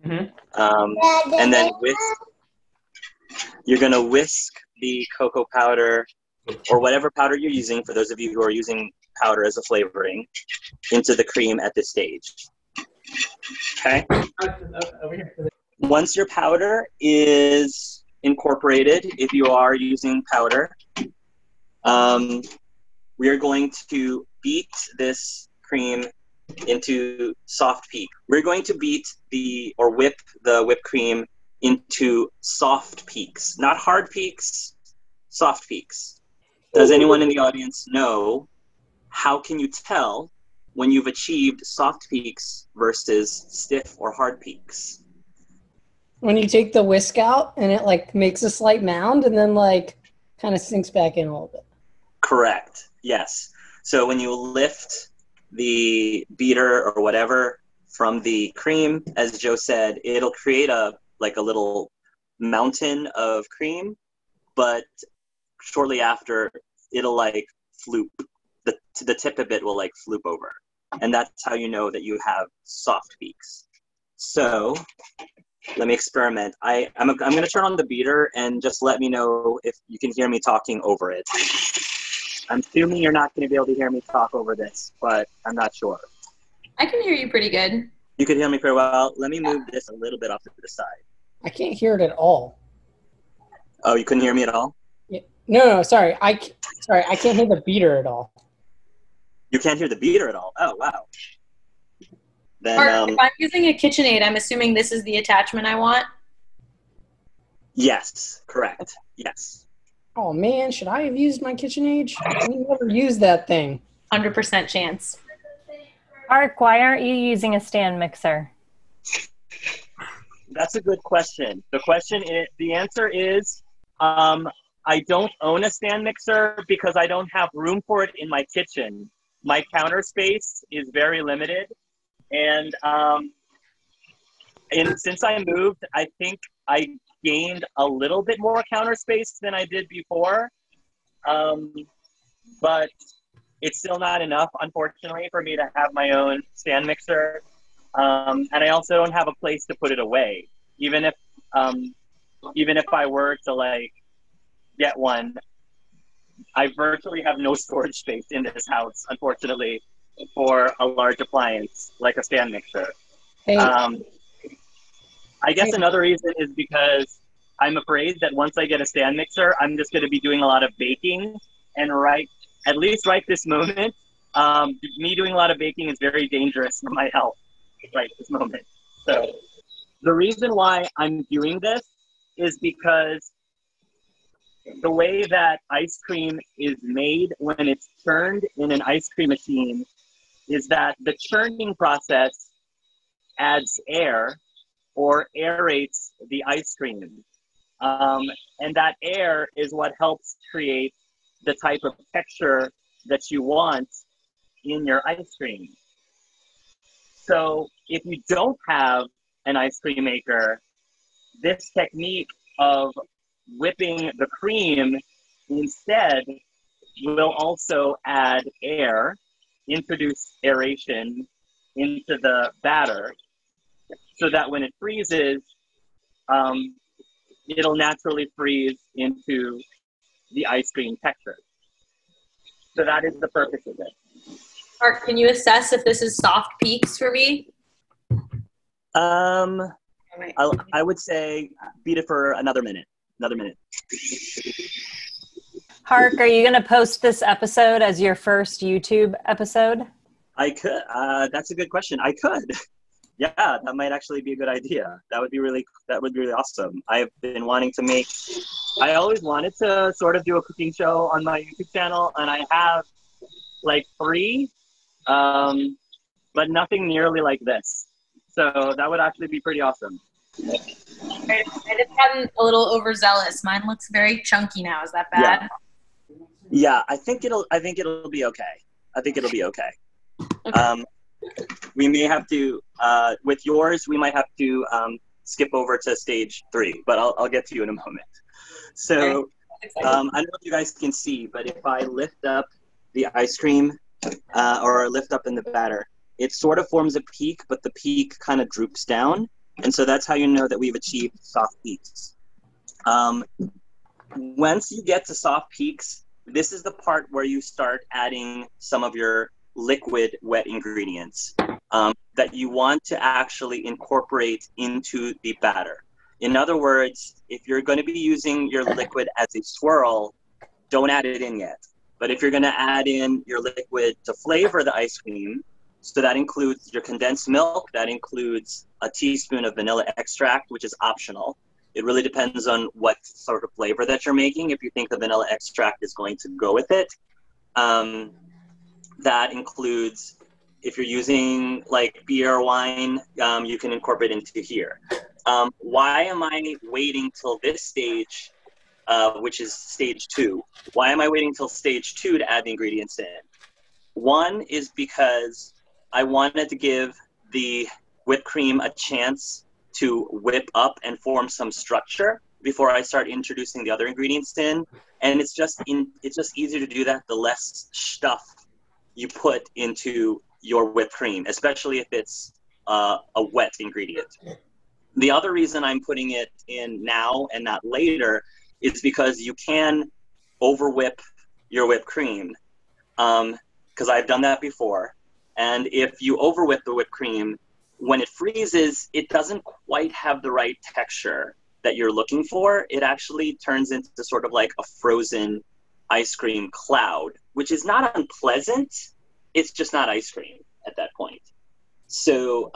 Mm-hmm. And then you're going to whisk the cocoa powder or whatever powder you're using, for those of you who are using powder as a flavoring, into the cream at this stage. Okay? Once your powder is incorporated, if you are using powder, we are going to beat this cream into soft peak. We're going to whip the whipped cream into soft peaks, not hard peaks, soft peaks. Does anyone in the audience know how can you tell when you've achieved soft peaks versus stiff or hard peaks? When you take the whisk out and it like makes a slight mound and then like kind of sinks back in a little bit. Correct. Yes. So when you lift the beater or whatever from the cream, as Joe said, it'll create a little mountain of cream, but shortly after it'll like floop. The tip of it will like floop over. And that's how you know that you have soft peaks. So let me experiment. I'm going to turn on the beater and just let me know if you can hear me talking over it. I'm assuming you're not going to be able to hear me talk over this, but I'm not sure. I can hear you pretty good. You can hear me pretty well. Let me move this a little bit off to the side. I can't hear it at all. Oh, you couldn't hear me at all? Yeah. No, sorry. I can't hear the beater at all. You can't hear the beater at all? Oh, wow. Then, If I'm using a KitchenAid, I'm assuming this is the attachment I want? Yes, correct. Yes. Oh, man, should I have used my KitchenAid? We never used that thing. 100% chance. Mark, why aren't you using a stand mixer? That's a good question. The answer is I don't own a stand mixer because I don't have room for it in my kitchen. My counter space is very limited. And since I moved, I think I gained a little bit more counter space than I did before. But it's still not enough, unfortunately, for me to have my own stand mixer. And I also don't have a place to put it away. Even if I were to get one, I virtually have no storage space in this house, unfortunately, for a large appliance like a stand mixer. Hey. I guess another reason is because I'm afraid that once I get a stand mixer, I'm just going to be doing a lot of baking. And at least right this moment, me doing a lot of baking is very dangerous for my health right this moment. So the reason why I'm doing this is because the way that ice cream is made when it's churned in an ice cream machine is that the churning process adds air or aerates the ice cream. And that air is what helps create the type of texture that you want in your ice cream. So if you don't have an ice cream maker, this technique of whipping the cream instead will also add air, introduce aeration into the batter, so that when it freezes, it'll naturally freeze into the ice cream texture. So that is the purpose of it. Mark, can you assess if this is soft peaks for me? I would say beat it for another minute. Hark, are you going to post this episode as your first YouTube episode? I could. That's a good question. I could. Yeah, that might actually be a good idea. That would be really awesome. I've been wanting to make. I always wanted to sort of do a cooking show on my YouTube channel, and I have like 3, but nothing nearly like this. So that would actually be pretty awesome. I just gotten a little overzealous. Mine looks very chunky now. Is that bad? Yeah, I think it'll be okay. Okay. We may have to with yours. We might have to skip over to stage 3, but I'll get to you in a moment. So I don't know if you guys can see, but if I lift up the ice cream or lift up in the batter, it sort of forms a peak, but the peak kind of droops down. And so that's how you know that we've achieved soft peaks. Once you get to soft peaks, this is the part where you start adding some of your liquid wet ingredients that you want to actually incorporate into the batter. In other words, if you're going to be using your liquid as a swirl, don't add it in yet. But if you're going to add in your liquid to flavor the ice cream, so that includes your condensed milk, that includes a teaspoon of vanilla extract, which is optional. It really depends on what sort of flavor that you're making. If you think the vanilla extract is going to go with it, that includes, if you're using like beer or wine, you can incorporate into here. Why am I waiting till this stage, which is stage 2? Why am I waiting till stage 2 to add the ingredients in? One is because I wanted to give the whipped cream a chance to whip up and form some structure before I start introducing the other ingredients in. And it's just easier to do that the less stuff you put into your whipped cream, especially if it's a wet ingredient. The other reason I'm putting it in now and not later is because you can over whip your whipped cream, because I've done that before. And if you over whip the whipped cream, when it freezes, it doesn't quite have the right texture that you're looking for. It actually turns into sort of like a frozen ice cream cloud, which is not unpleasant. It's just not ice cream at that point. So,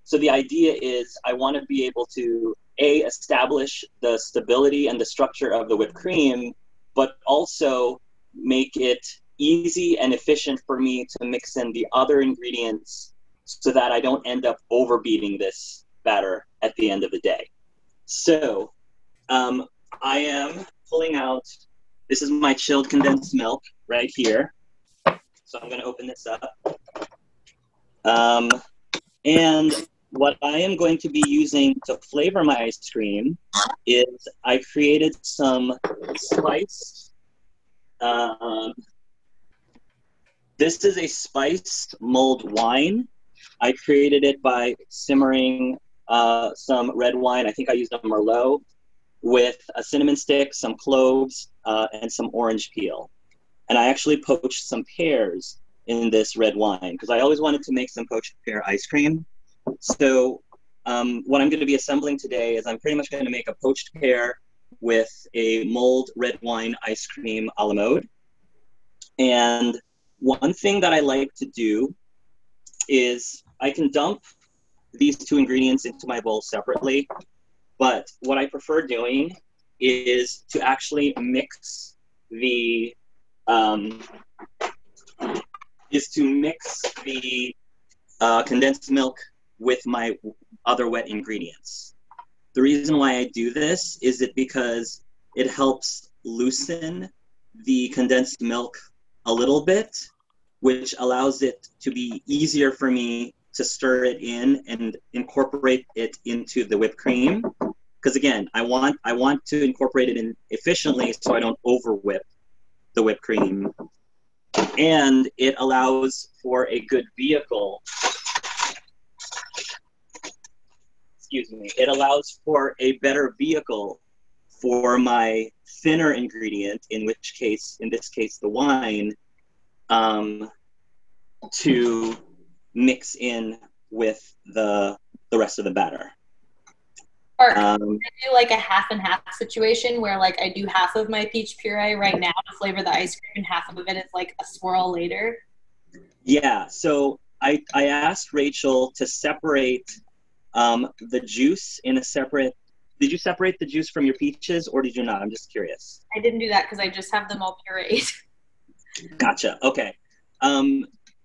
so the idea is I want to be able to establish the stability and the structure of the whipped cream, but also make it easy and efficient for me to mix in the other ingredients so that I don't end up overbeating this batter at the end of the day. So I am pulling out, this is my chilled condensed milk right here. So I'm going to open this up. And what I am going to be using to flavor my ice cream is I created some spiced, this is a spiced mulled wine. I created it by simmering some red wine. I think I used a Merlot with a cinnamon stick, some cloves, and some orange peel. And I actually poached some pears in this red wine because I always wanted to make some poached pear ice cream. So what I'm going to be assembling today is I'm pretty much going to make a poached pear with a mulled red wine ice cream a la mode. And one thing that I like to do is I can dump these two ingredients into my bowl separately, but what I prefer doing is to actually mix the condensed milk with my other wet ingredients. The reason why I do this is because it helps loosen the condensed milk a little bit, which allows it to be easier for me to stir it in and incorporate it into the whipped cream. Because again, I want to incorporate it in efficiently so I don't over whip the whipped cream. And it allows for a good vehicle. Excuse me. It allows for a better vehicle for my thinner ingredient, in this case, the wine, to mix in with the rest of the batter. Or I do like a half and half situation where like I do half of my peach puree right now to flavor the ice cream and half of it is like a swirl later. Yeah, so I asked Rachel to separate the juice in a separate. Did you separate the juice from your peaches or did you not? I'm just curious. I didn't do that because I just have them all pureed. Gotcha. Okay.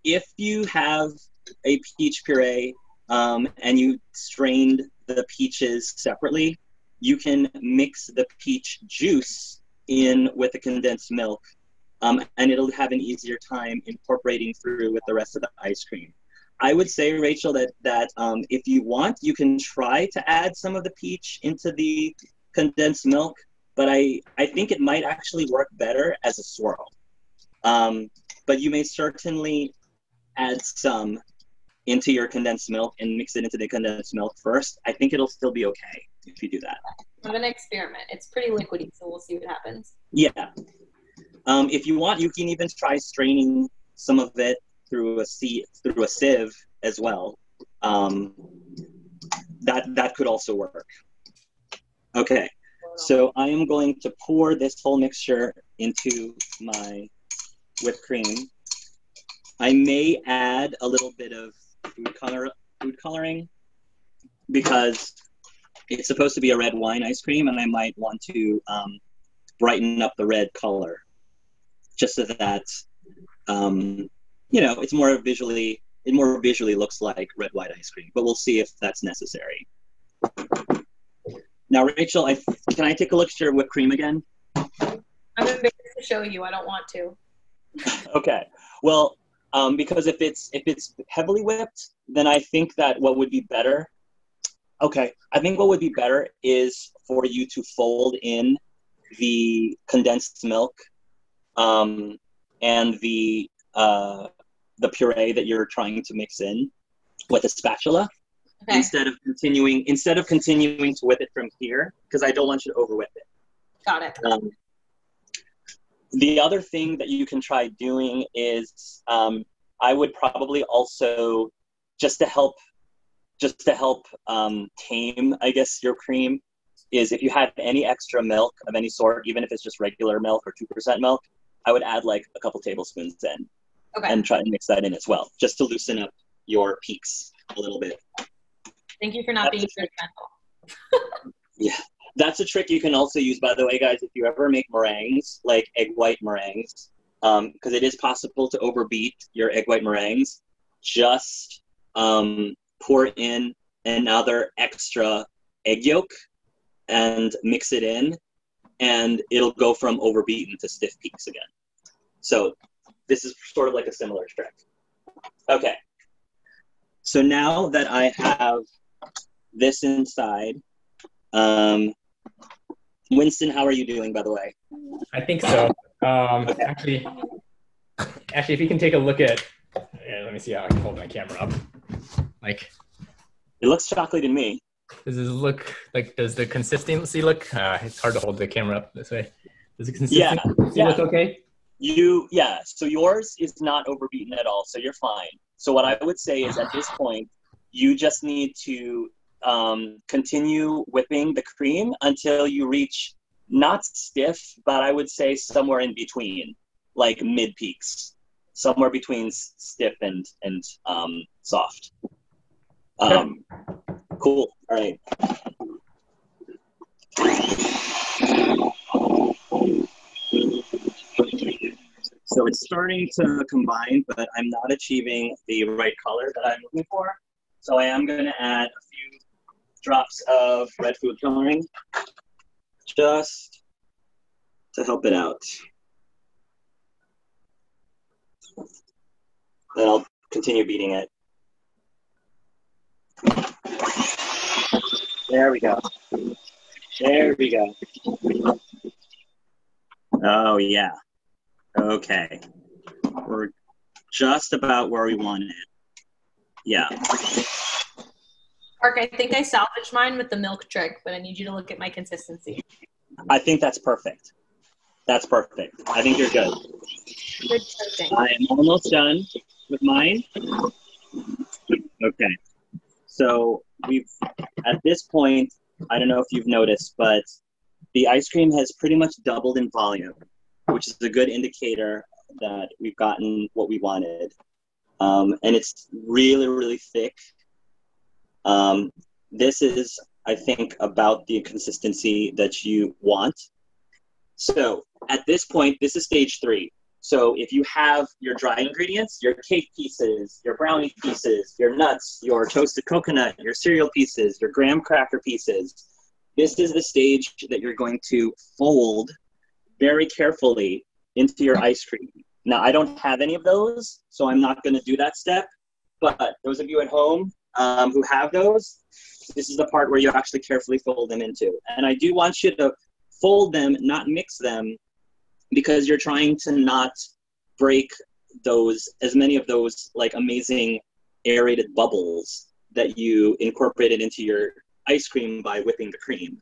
If you have a peach puree and you strained the peaches separately, you can mix the peach juice in with the condensed milk, and it'll have an easier time incorporating through with the rest of the ice cream. I would say, Rachel, that if you want, you can try to add some of the peach into the condensed milk, but I think it might actually work better as a swirl. But you may certainly add some into your condensed milk and mix it into the condensed milk first. I think it'll still be okay if you do that. I'm gonna experiment. It's pretty liquidy, so we'll see what happens. Yeah. If you want, you can even try straining some of it through a sieve as well. That could also work. Okay. So I am going to pour this whole mixture into my whipped cream. I may add a little bit of food coloring because it's supposed to be a red wine ice cream, and I might want to brighten up the red color just so that it more visually looks like red white ice cream. But we'll see if that's necessary. Now, Rachel, can I take a look at your whipped cream again? I'm embarrassed to show you. I don't want to. Okay. Well, because if it's heavily whipped, then I think that what would be better. Okay, I think what would be better is for you to fold in the condensed milk, and the puree that you're trying to mix in with a spatula, Okay. instead of continuing to whip it from here, because I don't want you to over whip it. Got it. The other thing that you can try doing is I would probably also, just to help tame, I guess, your cream, is if you have any extra milk of any sort, even if it's just regular milk or 2% milk, I would add like a couple tablespoons in. Okay. And try to mix that in as well, just to loosen up your peaks a little bit. Thank you for not being judgmental. Yeah. That's a trick you can also use, by the way, guys, if you ever make meringues, like egg white meringues, because it is possible to overbeat your egg white meringues. Just pour in another extra egg yolk and mix it in, and it'll go from overbeaten to stiff peaks again. So this is sort of like a similar trick. Okay. So now that I have this inside, Winston, how are you doing, by the way? I think so. Actually, if you can take a look at, let me see how I can hold my camera up. Like, it looks chocolatey to me. Does the consistency look? It's hard to hold the camera up this way. Does the consistency look okay? So yours is not overbeaten at all, so you're fine. So what I would say is at this point, you just need to continue whipping the cream until you reach not stiff, but I would say somewhere in between, like mid peaks, somewhere between stiff and soft. Cool. All right. So it's starting to combine, but I'm not achieving the right color that I'm looking for. So I am going to add a few drops of red food coloring just to help it out. Then I'll continue beating it. There we go. There we go. Oh, yeah. Okay. We're just about where we wanted it. Yeah. Mark, I think I salvaged mine with the milk trick, but I need you to look at my consistency. I think that's perfect. That's perfect. I think you're good. Good coaching. I am almost done with mine. Okay. So at this point, I don't know if you've noticed, but the ice cream has pretty much doubled in volume, which is a good indicator that we've gotten what we wanted. And it's really, really thick. This is, I think, about the consistency that you want. So at this point, this is stage 3. So if you have your dry ingredients, your cake pieces, your brownie pieces, your nuts, your toasted coconut, your cereal pieces, your graham cracker pieces, this is the stage that you're going to fold very carefully into your ice cream. Now, I don't have any of those, so I'm not going to do that step. But those of you at home who have those, this is the part where you actually carefully fold them into. And I do want you to fold them, not mix them, because you're trying to not break as many of those like amazing aerated bubbles that you incorporated into your ice cream by whipping the cream.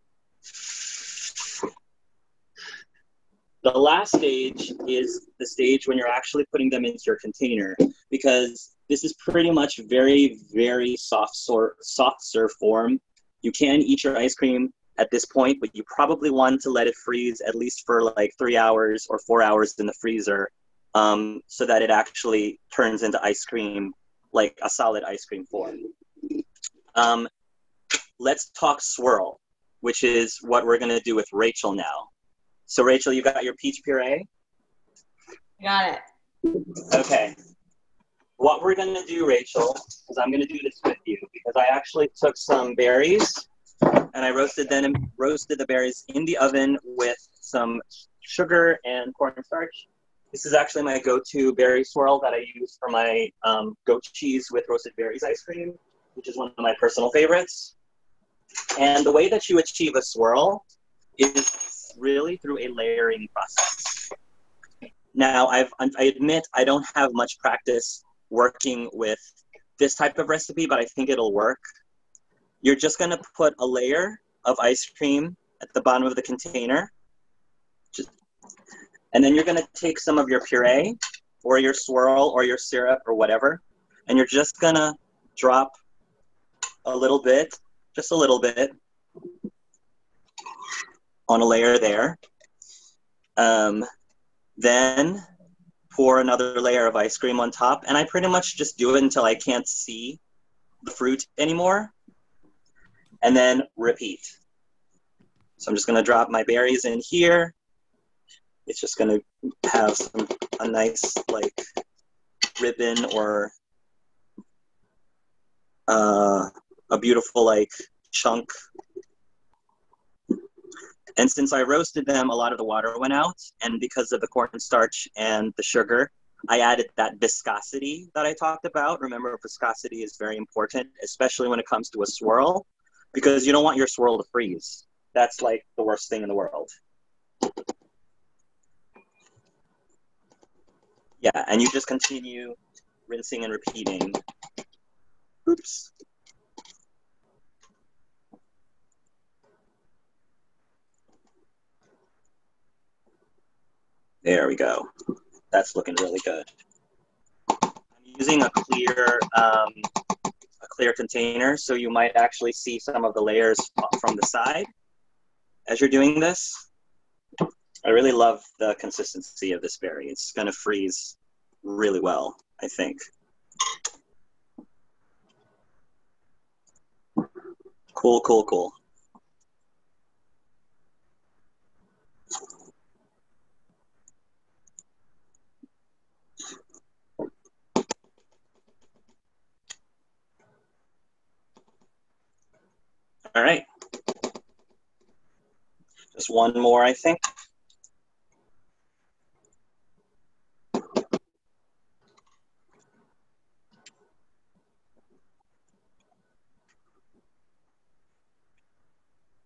The last stage is the stage when you're actually putting them into your container, because this is pretty much very, very soft serve form. You can eat your ice cream at this point, but you probably want to let it freeze at least for like 3 hours or 4 hours in the freezer, so that it actually turns into ice cream, like a solid ice cream form. Let's talk swirl, which is what we're going to do with Rachel now. So Rachel, you got your peach puree? Got it. Okay. What we're going to do, Rachel, is I'm going to do this with you, because I actually took some berries and I roasted the berries in the oven with some sugar and cornstarch. This is actually my go-to berry swirl that I use for my goat cheese with roasted berries ice cream, which is one of my personal favorites. And the way that you achieve a swirl is really through a layering process. Now, I admit I don't have much practice working with this type of recipe, but I think it'll work. You're just going to put a layer of ice cream at the bottom of the container. And then you're going to take some of your puree or your swirl or your syrup or whatever, and you're just going to drop a little bit, just a little bit, on a layer there. Then pour another layer of ice cream on top, and I pretty much just do it until I can't see the fruit anymore, and then repeat. So I'm just going to drop my berries in here. It's just going to have a nice like ribbon or a beautiful like chunk. And since I roasted them, a lot of the water went out, and because of the cornstarch and the sugar, I added that viscosity that I talked about. Remember, viscosity is very important, especially when it comes to a swirl, because you don't want your swirl to freeze. That's like the worst thing in the world. Yeah, and you just continue rinsing and repeating. Oops. There we go. That's looking really good. I'm using a clear container, so you might actually see some of the layers from the side as you're doing this. I really love the consistency of this berry. It's going to freeze really well, I think. Cool, cool, cool. All right. Just one more, I think.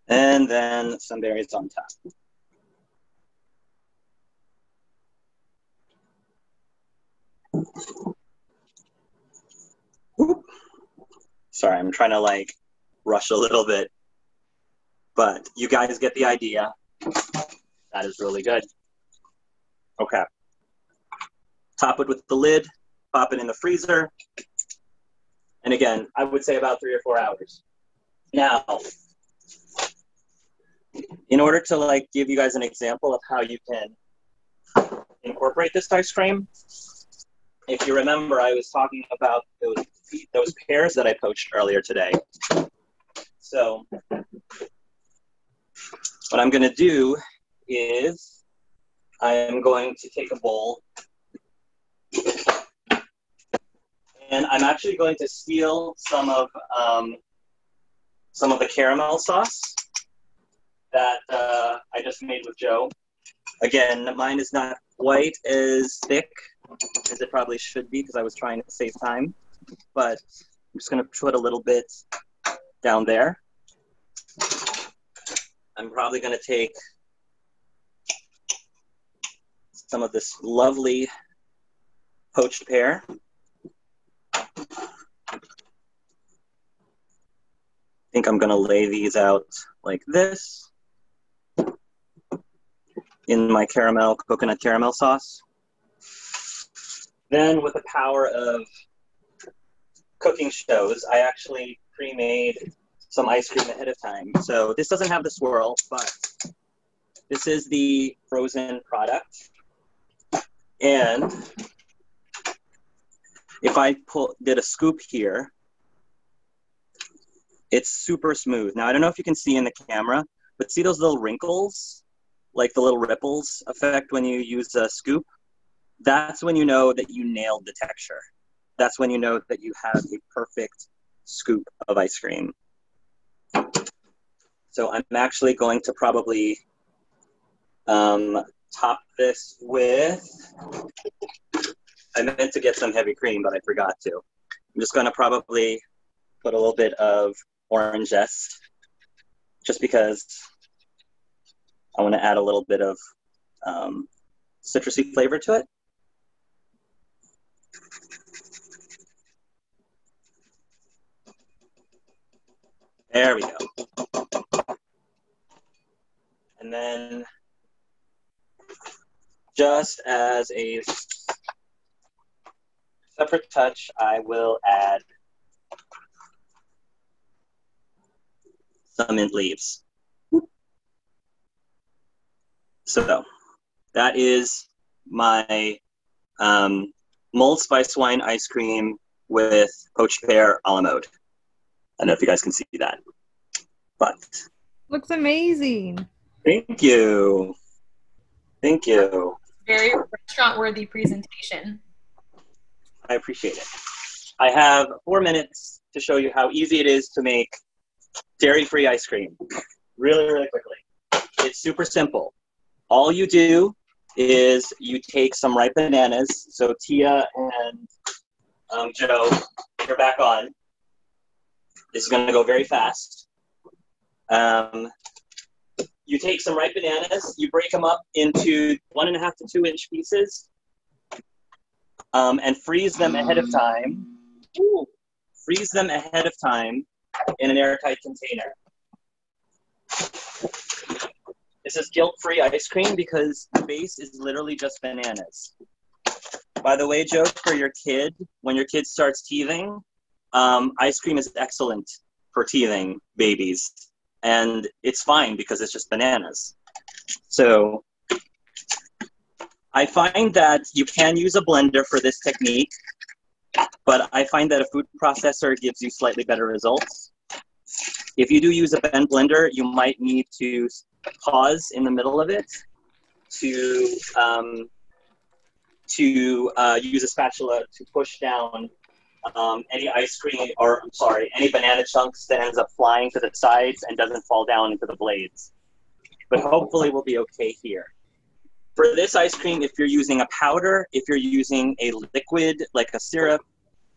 And then some berries on top. Oop. Sorry, I'm trying to like rush a little bit, but you guys get the idea. That is really good. Okay. Top it with the lid, pop it in the freezer. And again, I would say about 3 or 4 hours. Now, in order to like give you guys an example of how you can incorporate this ice cream, if you remember, I was talking about those pears that I poached earlier today. So what I'm going to do is I am going to take a bowl and I'm actually going to steal some of the caramel sauce that I just made with Joe. Again, mine is not quite as thick as it probably should be because I was trying to save time, but I'm just going to put a little bit down there. I'm probably going to take some of this lovely poached pear. I think I'm going to lay these out like this in my coconut caramel sauce. Then with the power of cooking shows, I actually pre-made some ice cream ahead of time. So this doesn't have the swirl, but this is the frozen product. And if I did a scoop here, it's super smooth. Now, I don't know if you can see in the camera, but see those little wrinkles, like the little ripples effect when you use a scoop? That's when you know that you nailed the texture. That's when you know that you have a perfect scoop of ice cream. So I'm actually going to probably top this with, I meant to get some heavy cream, but I forgot to. I'm just going to probably put a little bit of orange zest, just because I want to add a little bit of citrusy flavor to it. There we go. And then just as a separate touch, I will add some mint leaves. So that is my mulled spice wine ice cream with poached pear a la mode. I don't know if you guys can see that, but Looks amazing. thank you. Thank you. Very restaurant-worthy presentation. I appreciate it. I have 4 minutes to show you how easy it is to make dairy-free ice cream. Really, really quickly. It's super simple. All you do is you take some ripe bananas. So Tia and Joe, you're back on. This is going to go very fast. You take some ripe bananas, you break them up into 1.5 to 2 inch pieces, and freeze them ahead of time. Ooh. Freeze them ahead of time in an airtight container. This is guilt-free ice cream because the base is literally just bananas. By the way, Joe, for your kid, when your kid starts teething, ice cream is excellent for teething babies. And it's fine because it's just bananas. So I find that you can use a blender for this technique, but I find that a food processor gives you slightly better results. If you do use a bend blender, you might need to pause in the middle of it to use a spatula to push down any ice cream, or I'm sorry, any banana chunks that ends up flying to the sides and doesn't fall down into the blades. But hopefully we'll be okay here. For this ice cream, if you're using a powder, if you're using a liquid like a syrup,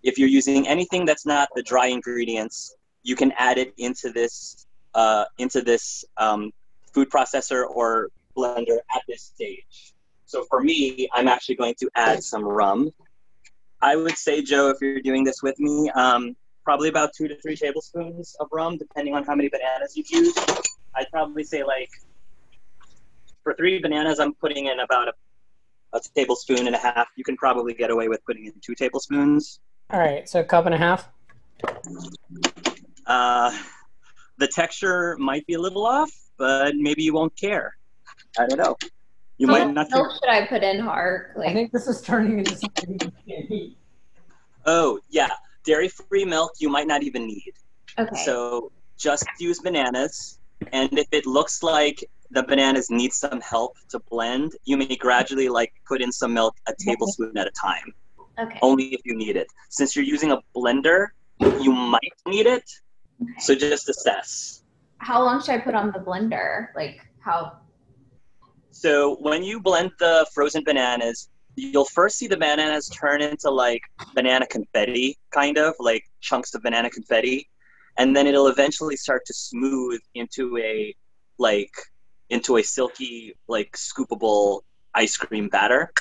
if you're using anything that's not the dry ingredients, you can add it into this food processor or blender at this stage. So for me, I'm actually going to add some rum. I would say, Joe, if you're doing this with me, probably about 2 to 3 tablespoons of rum, depending on how many bananas you've used. I'd probably say, like, for 3 bananas, I'm putting in about a tablespoon and a half. You can probably get away with putting in 2 tablespoons. All right, so a cup and a half. The texture might be a little off, but maybe you won't care. I don't know. You How might much not milk care. should I put in, Hark? I think this is turning into something you can't eat. Oh, yeah. Dairy-free milk you might not even need. Okay. So just use bananas, and if it looks like the bananas need some help to blend, you may gradually put in some milk a tablespoon at a time. Okay. Only if you need it. Since you're using a blender, you might need it, so just assess. How long should I put on the blender? Like how? So when you blend the frozen bananas, you'll first see the bananas turn into banana confetti, kind of like chunks of banana confetti, and then it'll eventually start to smooth into a silky, scoopable ice cream batter.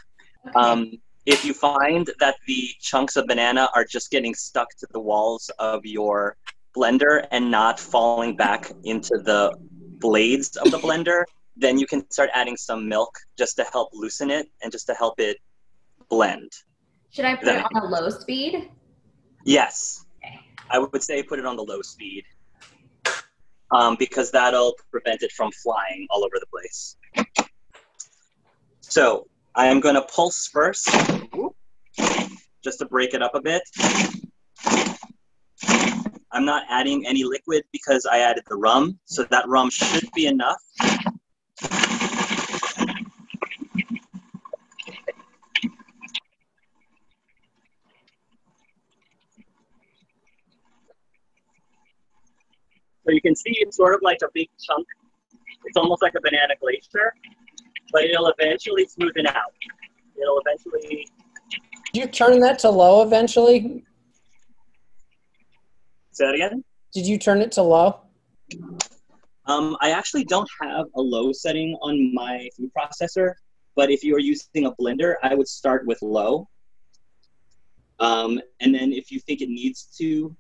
Okay. If you find that the chunks of banana are just getting stuck to the walls of your blender and not falling back into the blades of the blender, then you can start adding some milk just to help loosen it and just to help it blend. Should I put it on a low speed? Yes. Okay. I would say put it on the low speed because that'll prevent it from flying all over the place. So I am going to pulse first, just to break it up a bit. I'm not adding any liquid because I added the rum, so that rum should be enough. So you can see it's sort of like a big chunk. It's almost like a banana glacier, but it'll eventually smoothen out. It'll eventually... Did you turn that to low eventually? Say that again? Did you turn it to low? I actually don't have a low setting on my food processor, but if you are using a blender, I would start with low. And then if you think it needs to,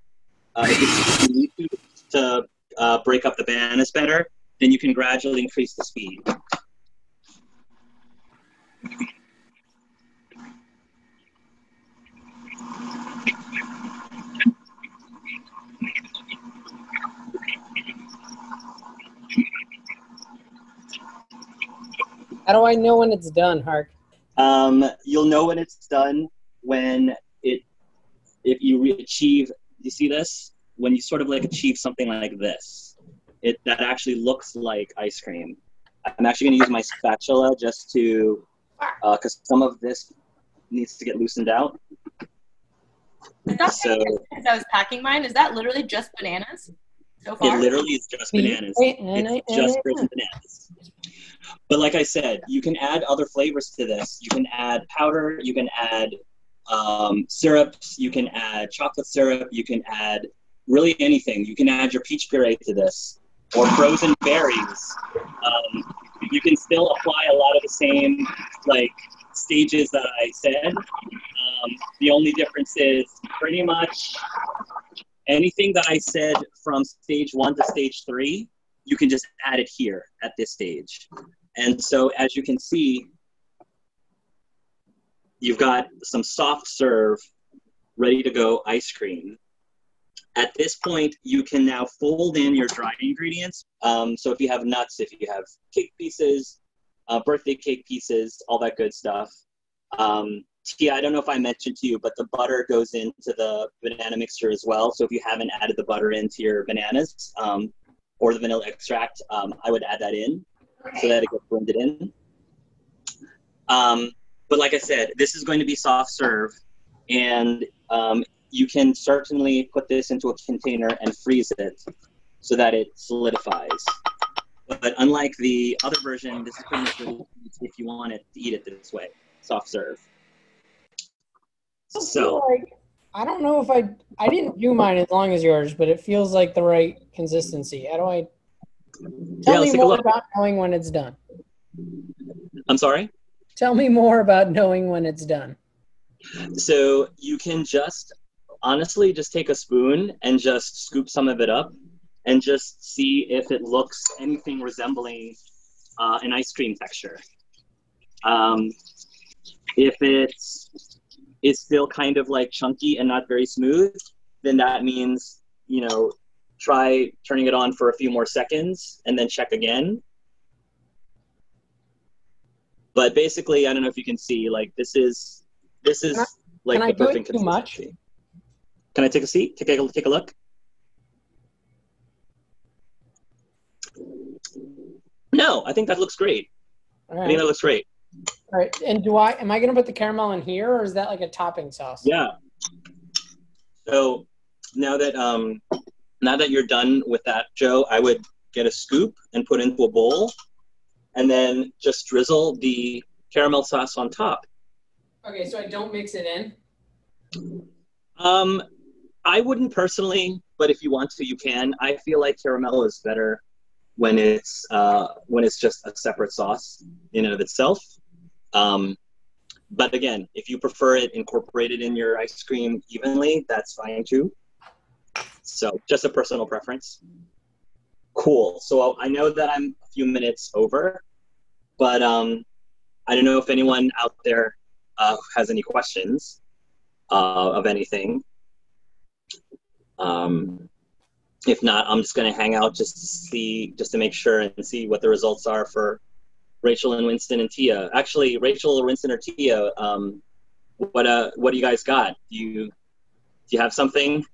break up the bananas better, then you can gradually increase the speed. How do I know when it's done, Hark? You'll know when it's done when if you achieve, you see this? When you sort of achieve something like this, that actually looks like ice cream. I'm actually going to use my spatula just to, because some of this needs to get loosened out. Because I was packing mine. Is that literally just bananas so far? It literally is just bananas. It's just frozen bananas. But like I said, you can add other flavors to this. You can add powder. You can add syrups. You can add chocolate syrup. You can add really anything. You can add your peach puree to this or frozen berries. You can still apply a lot of the same stages that I said. The only difference is pretty much anything that I said from stage 1 to stage 3, you can just add it here at this stage. And so as you can see, you've got some soft serve, ready to go ice cream. At this point, you can now fold in your dry ingredients. So if you have nuts, if you have cake pieces, birthday cake pieces, all that good stuff. Tia, I don't know if I mentioned to you, but the butter goes into the banana mixture as well. So if you haven't added the butter into your bananas or the vanilla extract, I would add that in so that it gets blended in. But like I said, this is going to be soft serve. And you can certainly put this into a container and freeze it so that it solidifies. But unlike the other version, this is pretty much really if you want it to eat it this way, soft serve. So like, I don't know if I didn't do mine as long as yours, but it feels like the right consistency. How do I tell me more about knowing when it's done? I'm sorry? Tell me more about knowing when it's done. So you can just honestly just take a spoon and just scoop some of it up and just see if it looks anything resembling an ice cream texture. If it's still kind of like chunky and not very smooth, then that means, try turning it on for a few more seconds and then check again. But basically, I don't know if you can see, like this is like the perfect consistency. Can I take a seat? Take a look. No, I think that looks great. All right. I think that looks great. All right, and am I going to put the caramel in here, or is that like a topping sauce? Yeah. So now that you're done with that, Joe, I would get a scoop and put into a bowl, and then just drizzle the caramel sauce on top. Okay, so I don't mix it in? I wouldn't personally, but if you want to, you can. I feel like caramel is better when it's just a separate sauce in and of itself. But again, if you prefer it incorporated in your ice cream evenly, that's fine too. So just a personal preference. Cool. So I know that I'm a few minutes over, but I don't know if anyone out there has any questions of anything. If not, I'm just going to hang out just to make sure and see what the results are for Rachel and Winston and Tia. Actually, Rachel, Winston, or Tia, what do you guys got? Do you have something?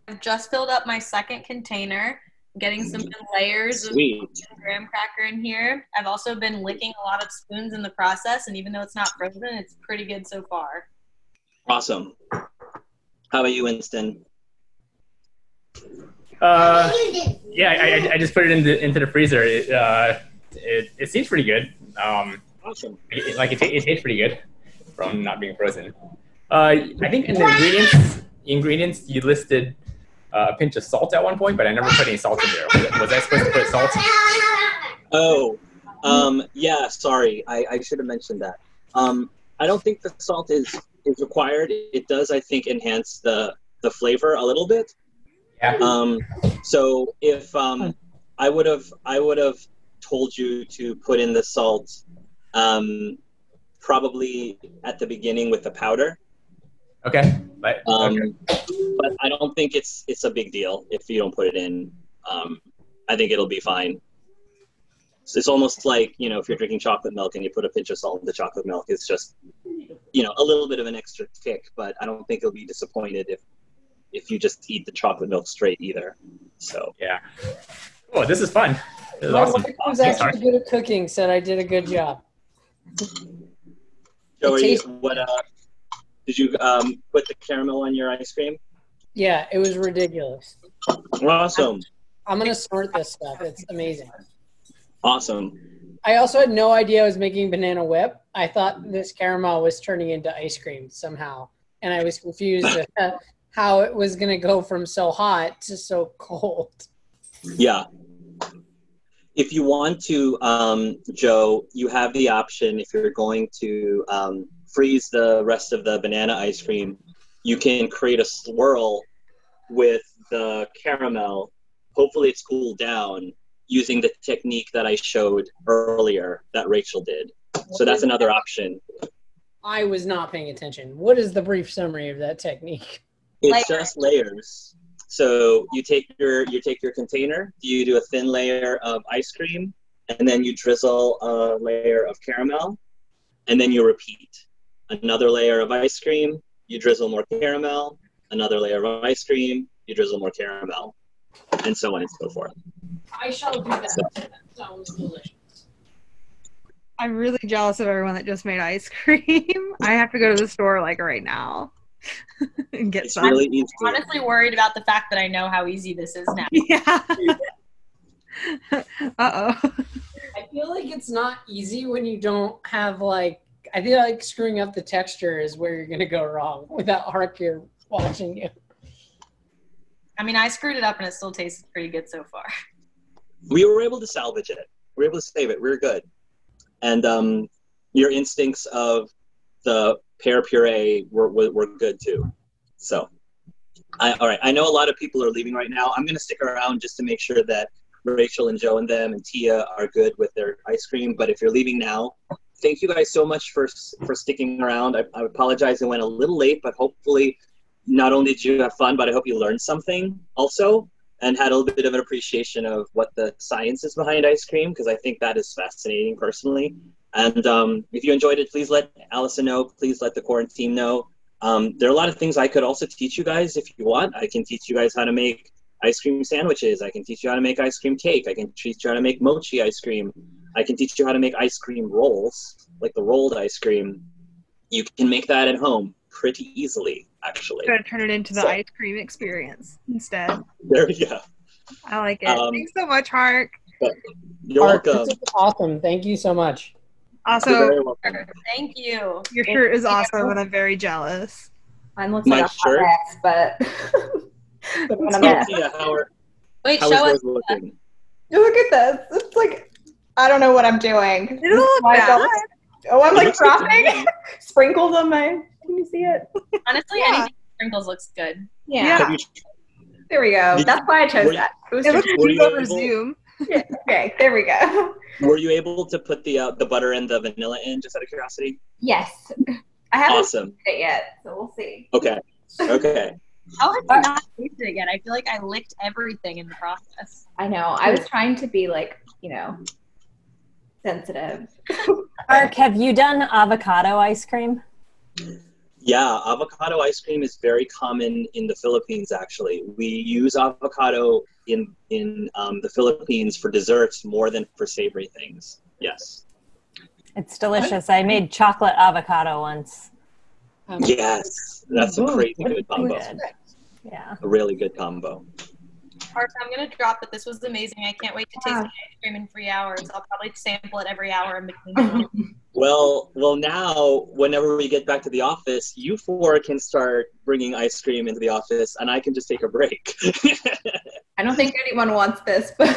I've just filled up my second container, getting some good layers of graham cracker in here. I've also been licking a lot of spoons in the process, and even though it's not frozen, it's pretty good so far. Awesome. How about you, Winston? Yeah, I just put it into the freezer. It seems pretty good. Awesome. It tastes pretty good from not being frozen. I think in the ingredients you listed a pinch of salt at one point, but I never put any salt in there. Was I supposed to put salt? Oh, yeah. Sorry, I should have mentioned that. I don't think the salt is required. It does, I think, enhance the flavor a little bit. Yeah. So if I would have told you to put in the salt probably at the beginning with the powder. Okay. But I don't think it's a big deal if you don't put it in. I think it'll be fine. So it's almost like, if you're drinking chocolate milk and you put a pinch of salt in the chocolate milk, it's just, a little bit of an extra kick, but I don't think you'll be disappointed if you just eat the chocolate milk straight either. So yeah. Oh, this is fun. This is My awesome. wife was actually good at cooking, said I did a good job. Joey, did you put the caramel on your ice cream? Yeah, it was ridiculous. Awesome. I'm going to snort this stuff. It's amazing. Awesome. I also had no idea I was making banana whip. I thought this caramel was turning into ice cream somehow. And I was confused at how it was going to go from so hot to so cold. Yeah. If you want to, Joe, you have the option, if you're going to freeze the rest of the banana ice cream, you can create a swirl with the caramel. Hopefully it's cooled down using the technique that I showed earlier that Rachel did. So that's another option. I was not paying attention. What is the brief summary of that technique? It's just layers. So you take your container, you do a thin layer of ice cream, and then you drizzle a layer of caramel, and then you repeat. Another layer of ice cream, you drizzle more caramel, another layer of ice cream, you drizzle more caramel, and so on and so forth. I shall do that. That sounds delicious. I'm really jealous of everyone that just made ice cream. I have to go to the store right now. and get It's some. really easy. I'm honestly worried about the fact that I know how easy this is now. Yeah. Uh-oh. I feel like it's not easy when you don't have like. I feel like screwing up the texture is where you're gonna go wrong without Hark here watching you. I mean, I screwed it up and it still tastes pretty good so far. We were able to salvage it. We were able to save it. We were good. And your instincts of the pear puree were good too. So, all right. I know a lot of people are leaving right now. I'm going to stick around just to make sure that Rachel and Joe and them and Tia are good with their ice cream. But if you're leaving now, thank you guys so much for sticking around. I apologize it went a little late, but hopefully not only did you have fun, but I hope you learned something also and had a little bit of an appreciation of what the science is behind ice cream, because I think that is fascinating personally. And if you enjoyed it, please let Allison know. Please let the core team know. There are a lot of things I could also teach you guys if you want. I can teach you guys how to make ice cream sandwiches. I can teach you how to make ice cream cake. I can teach you how to make mochi ice cream. I can teach you how to make ice cream rolls, like the rolled ice cream. You can make that at home pretty easily, actually. Gonna turn it into the ice cream experience instead. There we go. I like it. Thanks so much, Hark. You're Hark, welcome. this is awesome. Thank you so much. You're Also, very welcome. Thank you. your shirt is awesome, and I'm very jealous. Mine looks My like a hot shirt? mess, but but when I'm So, Tia, Wait, how show is us. yours looking? look at this. It's like I don't know what I'm doing. It doesn't look Why is bad. that- Oh, I'm It like looks good to dropping me. sprinkles on my. Can you see it? Honestly, Yeah. anything with sprinkles looks good. Yeah. Have you, There we go. Did- That's why I chose were you- that. It was It looks Were cute you over able- Zoom. yeah, okay, there we go. were you able to put the butter and the vanilla in, just out of curiosity? Yes. I haven't Awesome. tasted it yet, so we'll see. Okay. Okay. How have you not tasted it yet? I feel like I licked everything in the process. I know. I was trying to be like, sensitive. Mark, have you done avocado ice cream? Yeah, avocado ice cream is very common in the Philippines, actually. We use avocado in the Philippines for desserts more than for savory things. Yes. It's delicious. I made chocolate avocado once. Yes. That's a crazy good combo. Good. Yeah. A really good combo. Parks, I'm gonna drop it. This was amazing. I can't wait to taste the ice cream in 3 hours. I'll probably sample it every hour in between. Well, now, whenever we get back to the office, you four can start bringing ice cream into the office, and I can just take a break. I don't think anyone wants this, but